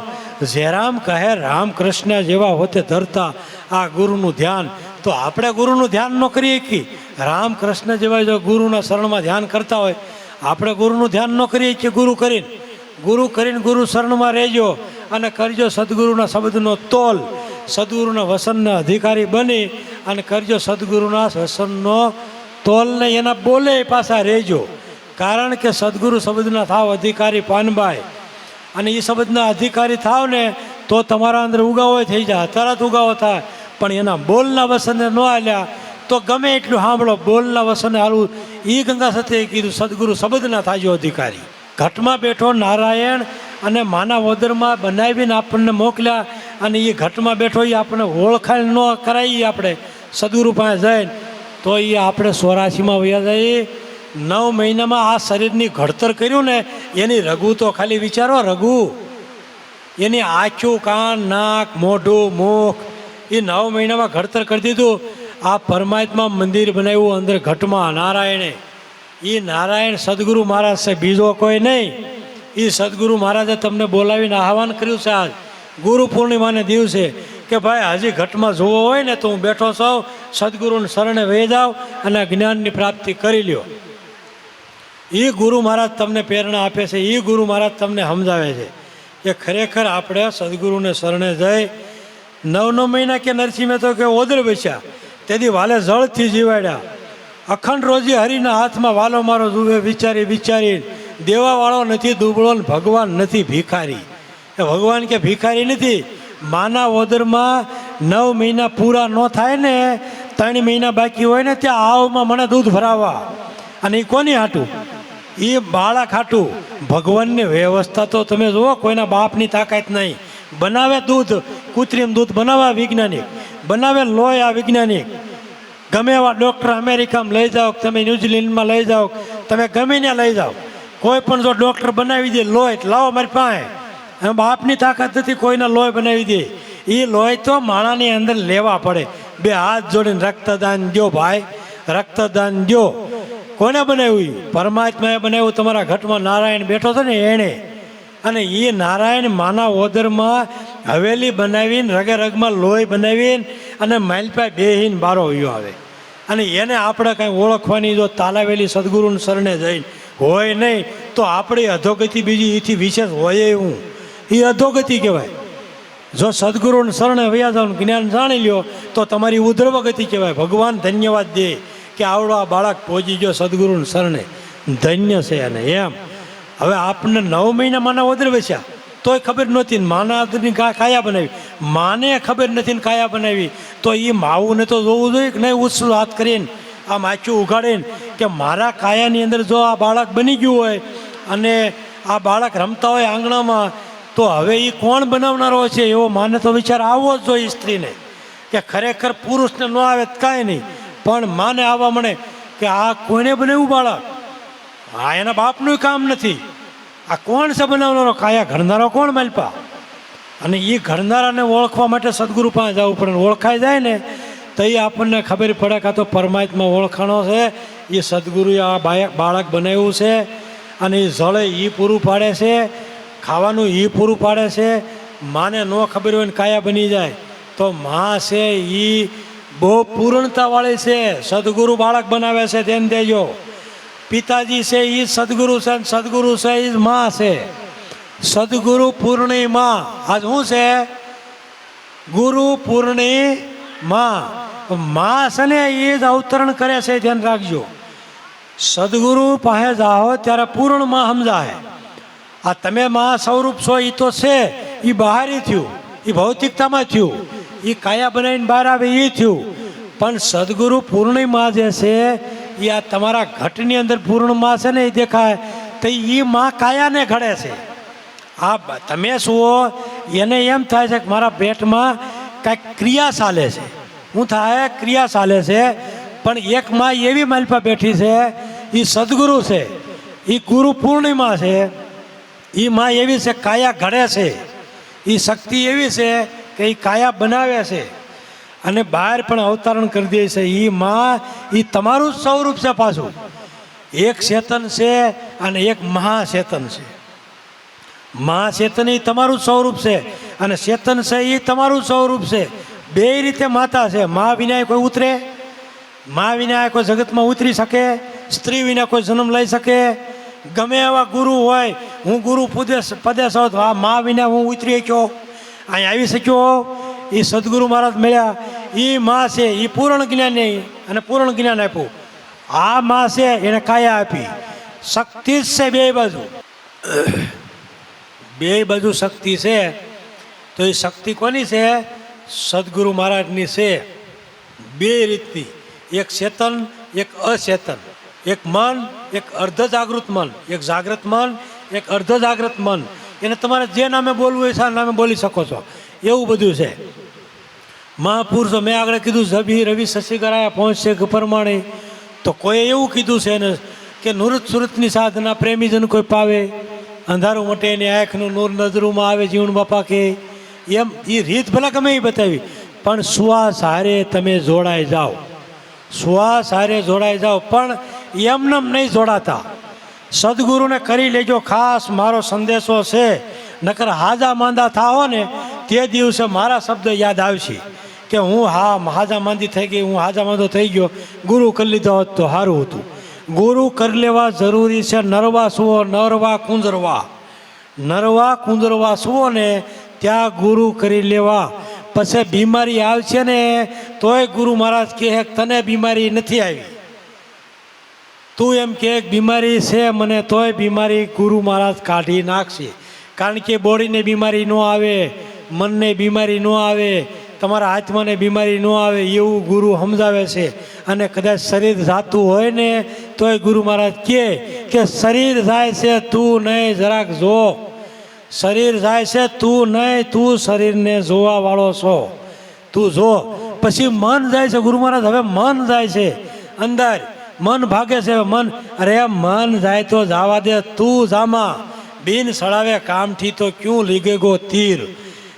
જે રામ કહે રામ કૃષ્ણ જેવા હોતે ધરતા. આ ગુરુનું ધ્યાન તો આપણે ગુરુનું ધ્યાન ન કરીએ કે રામ કૃષ્ણ જેવા જો ગુરુના શરણમાં ધ્યાન કરતા હોય, આપણે ગુરુનું ધ્યાન ન કરીએ કે ગુરુ કરીને ગુરુ શરણમાં રહેજો અને કરજો સદગુરુના શબ્દનો તોલ, સદગુરુના વસનના અધિકારી બની અને કરજો સદગુરુના વસનનો તોલને એના બોલે પાછા રહેજો. કારણ કે સદગુરુ શબ્દના થાવ અધિકારી પાનભાઈ. અને એ શબ્દના અધિકારી થાવ ને તો તમારા અંદર ઉગાવો થઈ જાય, તરત ઉગાવો થાય. પણ એના બોલના વસનને ન હાલ્યા તો ગમે એટલું સાંભળો, બોલના વસનને હાલવું. એ ગંગા સતીએ કીધું સદગુરુ શબ્દના થાજો અધિકારી. ઘટમાં બેઠો નારાયણ અને માના વોદરમાં બનાવીને આપણને મોકલ્યા, અને એ ઘટમાં બેઠો એ આપણને ઓળખાણ ન કરાવી આપણે સદગુરુ પાસે જઈને તો એ આપણે 84માં વયા જઈએ. 9 મહિનામાં આ શરીરની ઘડતર કર્યું ને એની રઘુ તો ખાલી વિચારો, રઘુ એની આંખું, કાન, નાક, મોઢું, મુખ એ 9 મહિનામાં ઘડતર કરી દીધું. આ પરમાત્મા મંદિર બનાવ્યું અંદર ઘટમાં નારાયણે. એ નારાયણ સદગુરુ મહારાજ છે, બીજો કોઈ નહીં. એ સદગુરુ મહારાજે તમને બોલાવીને આહવાન કર્યું છે આજ ગુરુ પૂર્ણિમાને દિવસે કે ભાઈ હજી ઘટમાં જોવો હોય ને તો હું બેઠો છું, સદગુરુને શરણે વહી જાઓ અને જ્ઞાનની પ્રાપ્તિ કરી લ્યો. એ ગુરુ મહારાજ તમને પ્રેરણા આપે છે, એ ગુરુ મહારાજ તમને સમજાવે છે કે ખરેખર આપણે સદગુરુને શરણે જઈ 9 મહિના કે નરસિંહે તો કે ઓદર બેસ્યા તેથી વાલે જળથી જીવાડ્યા. અખંડ રોજી હરિના હાથમાં વાલો મારો જુએ વિચારી વિચારી. દેવાવાળો નથી દુબળો ને ભગવાન નથી ભિખારી. એ ભગવાન કે ભિખારી નથી. માના ઓદરમાં 9 મહિના પૂરા ન થાય ને 3 મહિના બાકી હોય ને ત્યાં આવમાં મને દૂધ ભરાવવા. અને એ કોની હાટું? એ બાળક હાટું. ભગવાનની વ્યવસ્થા તો તમે જુઓ, કોઈના બાપની તાકાત નહીં. બનાવે દૂધ, કૃત્રિમ દૂધ બનાવવા વૈજ્ઞાનિક, બનાવે લોહી આ વૈજ્ઞાનિક. ગમે એવા ડૉક્ટર અમેરિકામાં લઈ જાઓ, તમે ન્યૂઝીલેન્ડમાં લઈ જાઓ, તમે ગમે ત્યાં લઈ જાઓ, કોઈ પણ જો ડૉક્ટર બનાવી દે લોહી લાવો મારી પાસે. એમ બાપની તાકાત નથી કોઈના લોહી બનાવી દે. એ લોહી તો માણાની અંદર લેવા પડે. 2 હાથ જોડીને રક્તદાન દો ભાઈ, રક્તદાન દો. કોને બનાવ્યું? પરમાત્માએ બનાવ્યું. તમારા ઘટમાં નારાયણ બેઠો છે ને એણે. અને એ નારાયણ માના ઓદરમાં હવેલી બનાવીને રગે રગમાં લોહી બનાવીને અને માલપા બેહીને બારો વયો આવે. અને એને આપણે કાંઈ ઓળખવાની જો તાલાવેલી સદગુરુને શરણે જઈને હોય નહીં તો આપણી અધોગતિ બીજી એથી વિશેષ હોય એવું. એ અધોગતિ કહેવાય. જો સદગુરુને શરણે વયા જાવ, જ્ઞાન જાણી લ્યો તો તમારી ઉધ્રવગતિ કહેવાય. ભગવાન ધન્યવાદ દે કે આવડો આ બાળક પહોંચી ગયો સદગુરુને શરણે, ધન્ય છે. અને એમ હવે આપણને 9 મહિના માના ઓદર બેસ્યા તોય ખબર નહોતી ને માના કાયા બનાવી. માને ખબર નથી ને કાયા બનાવી તો એ માવુંને તો જોવું જોઈએ કે નહીં? ઉત્સવ હાથ કરીને આમ આચું ઉઘાડીને કે મારા કાયાની અંદર જો આ બાળક બની ગયું હોય અને આ બાળક રમતા હોય આંગણામાં તો હવે એ કોણ બનાવનારો છે? એવો માને તો વિચાર આવવો જ જોઈએ સ્ત્રીને કે ખરેખર પુરુષને ન આવે કાંઈ નહીં, પણ માને આવવા મળે કે આ કોઈને બનાવ્યું બાળક? આ એના બાપનું કામ નથી. આ કોણ છે બનાવનારો? કાયા ઘડનારો કોણ માલપા? અને એ ઘડનારાને ઓળખવા માટે સદગુરુ પાસે જવું પડે. ઓળખાઈ જાય ને તો એ આપણને ખબર પડે કે આ તો પરમાત્મા ઓળખાણો છે, એ સદગુરુએ આ બાળક બનાવ્યું છે. અને એ જળે એ પૂરું પાડે છે, ખાવાનું એ પૂરું પાડે છે. માને ન ખબર હોય ને કાયા બની જાય તો માં છે એ બહુ પૂર્ણતાવાળી છે. સદગુરુ બાળક બનાવે છે તેને દેજો. પિતાજી છે એ સદગુરુ છે, સદગુરુ છે એ માં છે. સદગુરુ પૂર્ણિમા આજ શું છે? ગુરુ પૂર્ણિમા. માં છે ને એ જ અવતરણ કરે છે, ધ્યાન રાખજો. સદગુરુ પાસે જાઓ ત્યારે પૂર્ણ માં સમજાય. આ તમે માં સ્વરૂપ છો એ તો છે, એ બહારી થયું, એ ભૌતિકતામાં થયું, એ કાયા બનાવીને બહાર આવે એ થયું. પણ સદગુરુ પૂર્ણિમા જે છે એ આ તમારા ઘટની અંદર પૂર્ણમાં છે ને એ દેખાય તો એ માં કાયાને ઘડે છે. આ તમે શું એને એમ થાય છે કે મારા પેટમાં કાંઈક ક્રિયા ચાલે છે. શું થાય? ક્રિયા ચાલે છે. પણ એક માં એવી માલપા બેઠી છે, એ સદગુરુ છે, એ ગુરુ પૂર્ણિમા છે. એ માં એવી છે કાયા ઘડે છે. એ શક્તિ એવી છે કે એ કાયા બનાવે છે અને બહાર પણ અવતરણ કરી દે છે. એ માં એ તમારું જ સ્વરૂપ છે. પાછું એક ચેતન છે અને એક મહાચેતન છે. મહાચેતન એ તમારું જ સ્વરૂપ છે અને ચેતન છે એ તમારું જ સ્વરૂપ છે. બે રીતે માતા છે. મા વિના કોઈ ઉતરે? મા વિના કોઈ જગતમાં ઉતરી શકે? સ્ત્રી વિના કોઈ જન્મ લઈ શકે? ગમે એવા ગુરુ હોય, હું ગુરુ પદે છો, આ મા વિના હું ઉતરી શક્યો, અહીં આવી શક્યો? એ સદગુરુ મહારાજ મળ્યા. એ માં છે એ પૂર્ણ જ્ઞાન અને પૂર્ણ જ્ઞાન આપ્યું. આ માં છે એને કાયા આપી. શક્તિ જ છે બે બાજુ. બે બાજુ શક્તિ છે, તો એ શક્તિ કોની છે? સદગુરુ મહારાજની છે. બે રીતની, એક ચેતન એક અચેતન, એક મન એક અર્ધ જાગૃત મન, એક જાગ્રત મન એક અર્ધ જાગ્રત મન. એને તમારે જે નામે બોલવું હોય છે નામે બોલી શકો છો, એવું બધું છે. મહાપુરુષો મેં આગળ કીધું જભી રવિ શશી કરાયા પહોંચશે પ્રમાણે, તો કોઈએ એવું કીધું છે એને કે નુરત સુરતની સાધના પ્રેમીજન કોઈ પાવે, અંધારું મટે એની આંખનું નૂર નજરોમાં આવે જીવણ બાપા કે. એમ એ રીત ભલા ગમે એ બતાવી, પણ શ્વાસ હારે તમે જોડાઈ જાઓ, શ્વાસ હારે જોડાઈ જાઓ, પણ એમનેમ નહીં જોડાતા. સદગુરુને કરી લેજો ખાસ મારો સંદેશો છે, નકર હાજા માંદા થાઓ ને તે દિવસે મારા શબ્દ યાદ આવશે કે હું હાજા માંદી થઈ ગઈ, હું હાજા માંદો થઈ ગયો, ગુરુ કરી લીધો હોત તો સારું હતું. ગુરુ કરી લેવા જરૂરી છે. નરવા સુવો, નરવા કુંજરવા, નરવા કુંજરવા સુવો ને ત્યાં ગુરુ કરી લેવા. પછી બીમારી આવશે ને તોય ગુરુ મહારાજ કહે તને બીમારી નથી આવી, તું એમ કે બીમારી છે મને, તોય બીમારી ગુરુ મહારાજ કાઢી નાખશે. કારણ કે બોડીને બીમારી ન આવે, મનને બીમારી ન આવે, તમારા આત્માને બીમારી ન આવે એવું ગુરુ સમજાવે છે. અને કદાચ શરીર જાતું હોય ને તોય ગુરુ મહારાજ કહે કે શરીર જાય છે તું નહીં, જરાક જો, શરીર જાય છે તું નહીં, તું શરીરને જોવા વાળો છો, તું જો. પછી મન જાય છે, ગુરુ મહારાજ હવે મન જાય છે અંદર, મન ભાગે છે. મન, અરે મન જાય તો જવા દે, તું જામાં બિન સડાવે કામથી તો ક્યું લીગેગો તીર.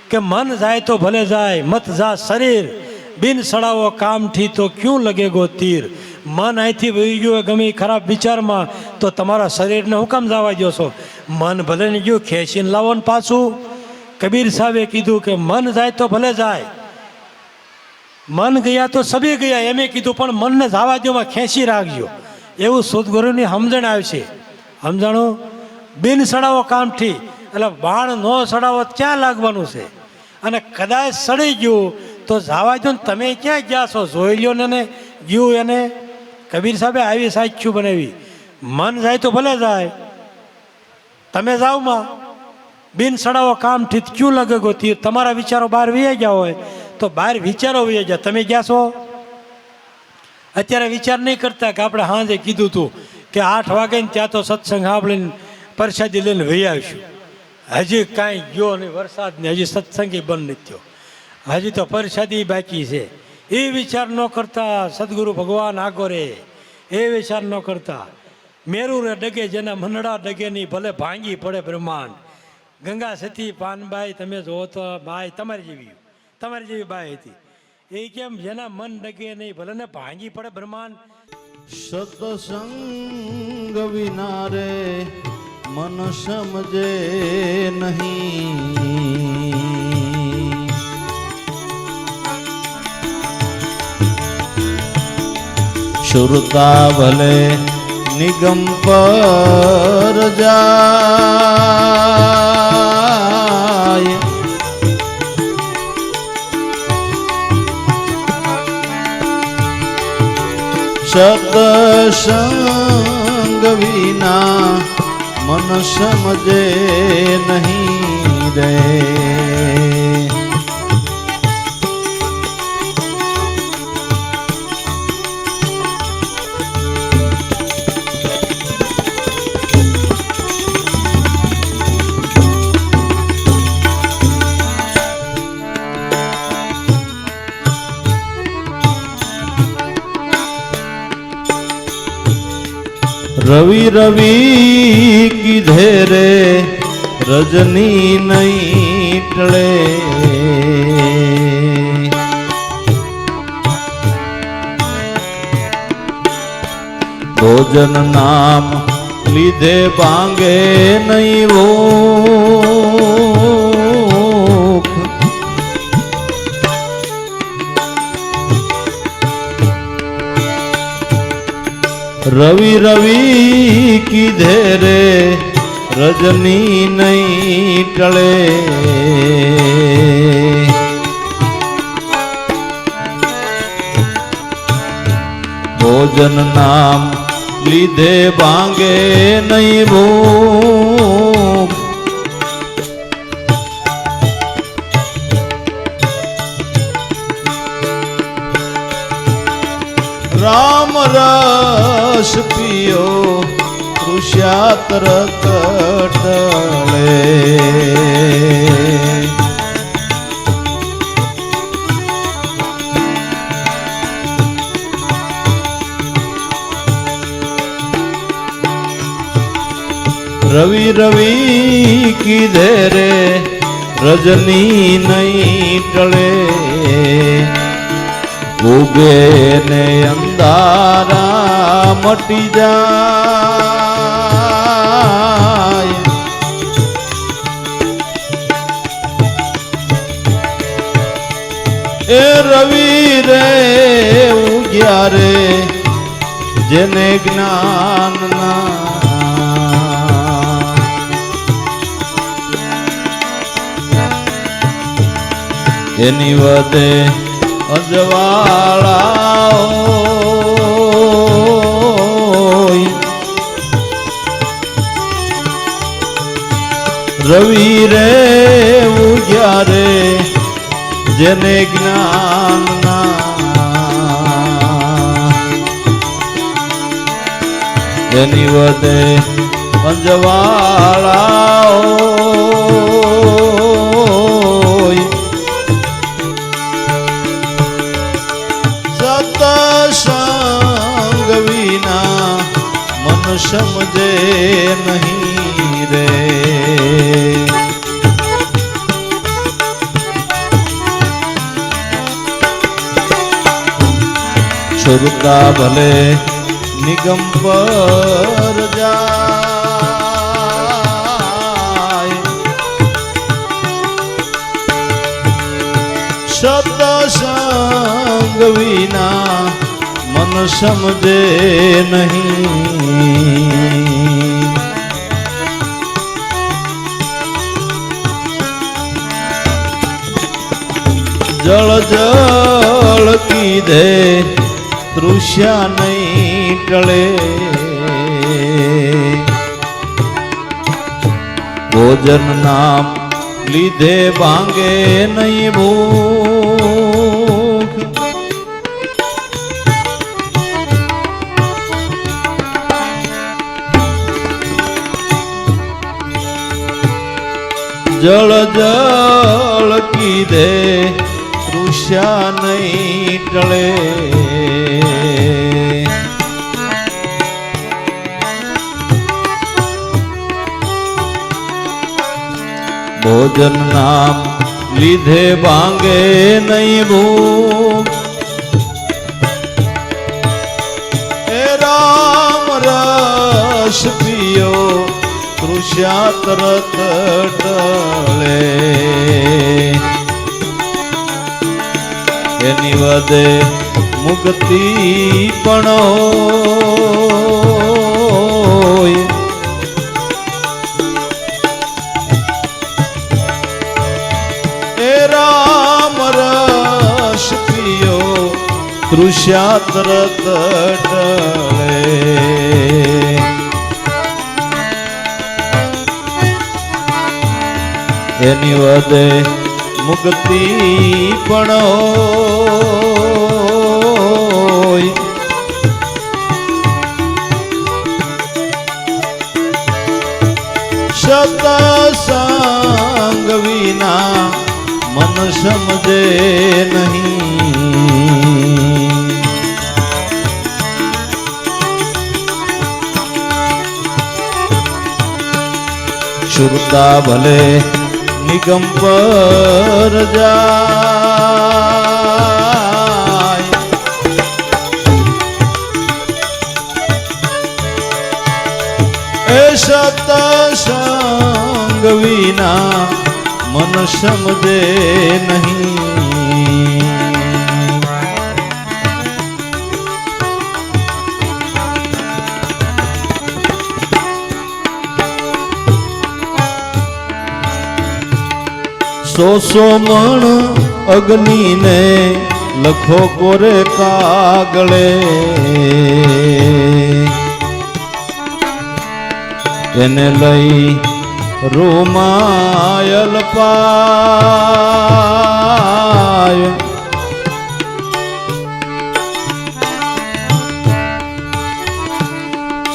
કે મન જાય તો ભલે જાય, મત જા શરીર, બિન સડાવો કામથી તો ક્યું લગેગો તીર. મન અહીંથી વહી ગયું ગમે ખરાબ વિચારમાં તો તમારા શરીરને હું કામ જવા દો છો? મન ભલે ને ગયું ખેંચીને લાવો ને પાછું. કબીર સાહેબે કીધું કે મન જાય તો ભલે જાય, મન ગયા તો સભી ગયા એમ કીધું, પણ મનને જવા દોમાં ખેંચી રાખજો. એવું સદગુરુની સમજણ આવશે. સમજાણું? બિન સડાવો કામથી, એટલે બાણ ન સડાવો ક્યાં લાગવાનું છે? અને કદાચ સડી ગયું તો જવા દો ને, તમે ક્યાં ગયા છો? જોઈ લ્યો ને ગયું એને. કબીર સાહેબે આવી સાખ્યું બનાવી, મન જાય તો ભલે જાય, તમે જાઓ માં બિન સડાવો કામથી ક્યું લગે ગો તીર. તમારા વિચારો બહાર વહી ગયા હોય તો બહાર વિચારો વહી ગયા, તમે ગયા છો? અત્યારે વિચાર નહીં કરતા કે આપણે સાંજે કીધું હતું કે 8 વાગે ને ત્યાં તો સત્સંગ સાંભળીને પ્રસાદી લઈને વહી આવીશું. હજી કાંઈ ગયો નહીં વરસાદ ને, હજી સત્સંગી બંધ નથી થયો, હજી તો પ્રસાદી બાકી છે. એ વિચાર ન કરતા સદગુરુ ભગવાન આગોરે, એ વિચાર ન કરતા. મેરુ રે ડગે જેના મનડા ડગે નહીં, ભલે ભાંગી પડે બ્રહ્માંડ. ગંગા સતી પાનબાઈ તમે જોવો તો બાઈ તમારી જેવી બાઈ હતી. એ કેમ? જેના મન ડગે નહીં, ભલે ને ભાંગી પડે બ્રહ્માંડ. સત્સંગ વિના રે મન સમજે નહીં, સુરતા ભલે નિગમ પર જાય, સત્સંગ વિના મન સમજે નહીં રે. રવિ રવિ કીધે રે રજની નહીં ટળે, ભોજન નામ લીધે ભાંગે નહીં ભૂખ, રવિ રવિ કીધે રે રજની નહીં ટળે, ભોજન નામ લીધે ભાંગે નહીં ભૂખ, રામ રસ પિયો તૃષ્યા તરત ટળે. રવિ રવિ કીધે રે રજની નહીં ટળે. ઉગે ને અંધારા મટી જાય. એ રવિ રે ઉગ્યા રે જેને જ્ઞાન ના. એની વધે અજવાળા રવિ રે ઉગ્યા રે જેને જ્ઞાન ના. એની વધે અજવાળા સતસંગ વિના મન સમજે નહીં રે. સુરતા ભલે નિગમ પર જાય. સતસંગ વિના મન સમજે નહીં. જળ જળ કીધે તૃષ્યા નહીં ટળે. ભોજન નામ લીધે ભાંગે નહીં ભૂખ. જળ જળ કીધે તૃષ્યા નહીં ટળે. ભોજન નામ લીધે ભાંગે નહીં ભૂખ. હે રામ રસ પિયો તૃષ્યા તરત ટળે. એની વધે મુક્તિ પણ હોય. રામ રસ પિયો તૃષ્યા તરત ટળે. એની વધે મુક્તિ પણ હોય. સતસંગ વિના મન સમજે નહીં. સુરતા ભલે નિગમ પર જાય. એ સતસંગ વિના મન સમજે નહીં. સો મણ અગ્નિને લખો કોરે કાગળે. એને લઈ રોમાયલ પાય.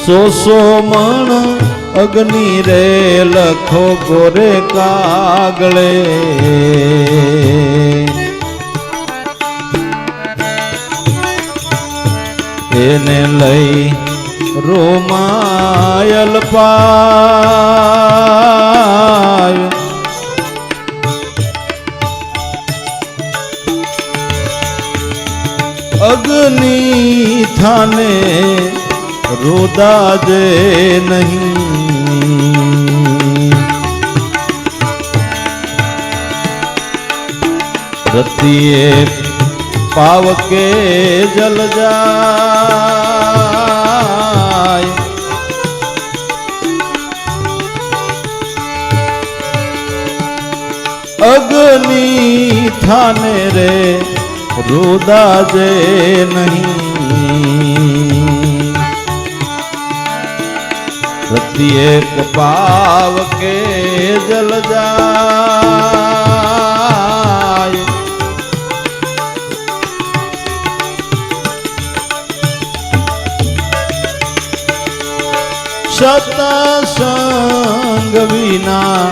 સો મણ અગ્નિ રે લખો ગોરે કાગળે એને લઈ રોમાયલ પાય અગ્નિ થાને રોદાજે નહીં રતિએ પાવકે જલ જાય અગ્નિ થાને રે રોદાજે નહીં પ્રત્યેક પાવ કે જલ જાય સતસંગ વિના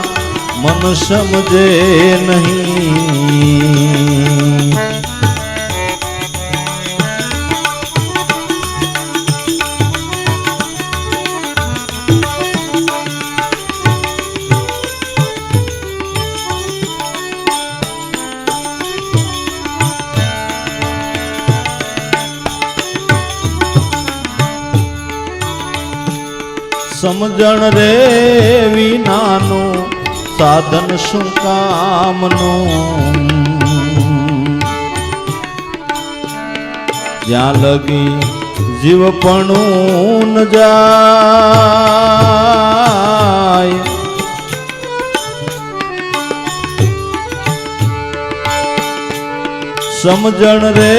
મન સમજે નહીં સમજણ રે વિનાનું સાધન શું કામનું જ્યાં લગી જીવપણું ન જાય સમજણ રે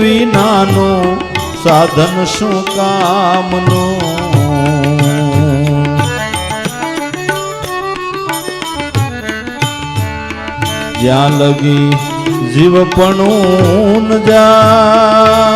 વિનાનું સાધન શું કામનું જ્યાં લગી જીવપણું ન જાય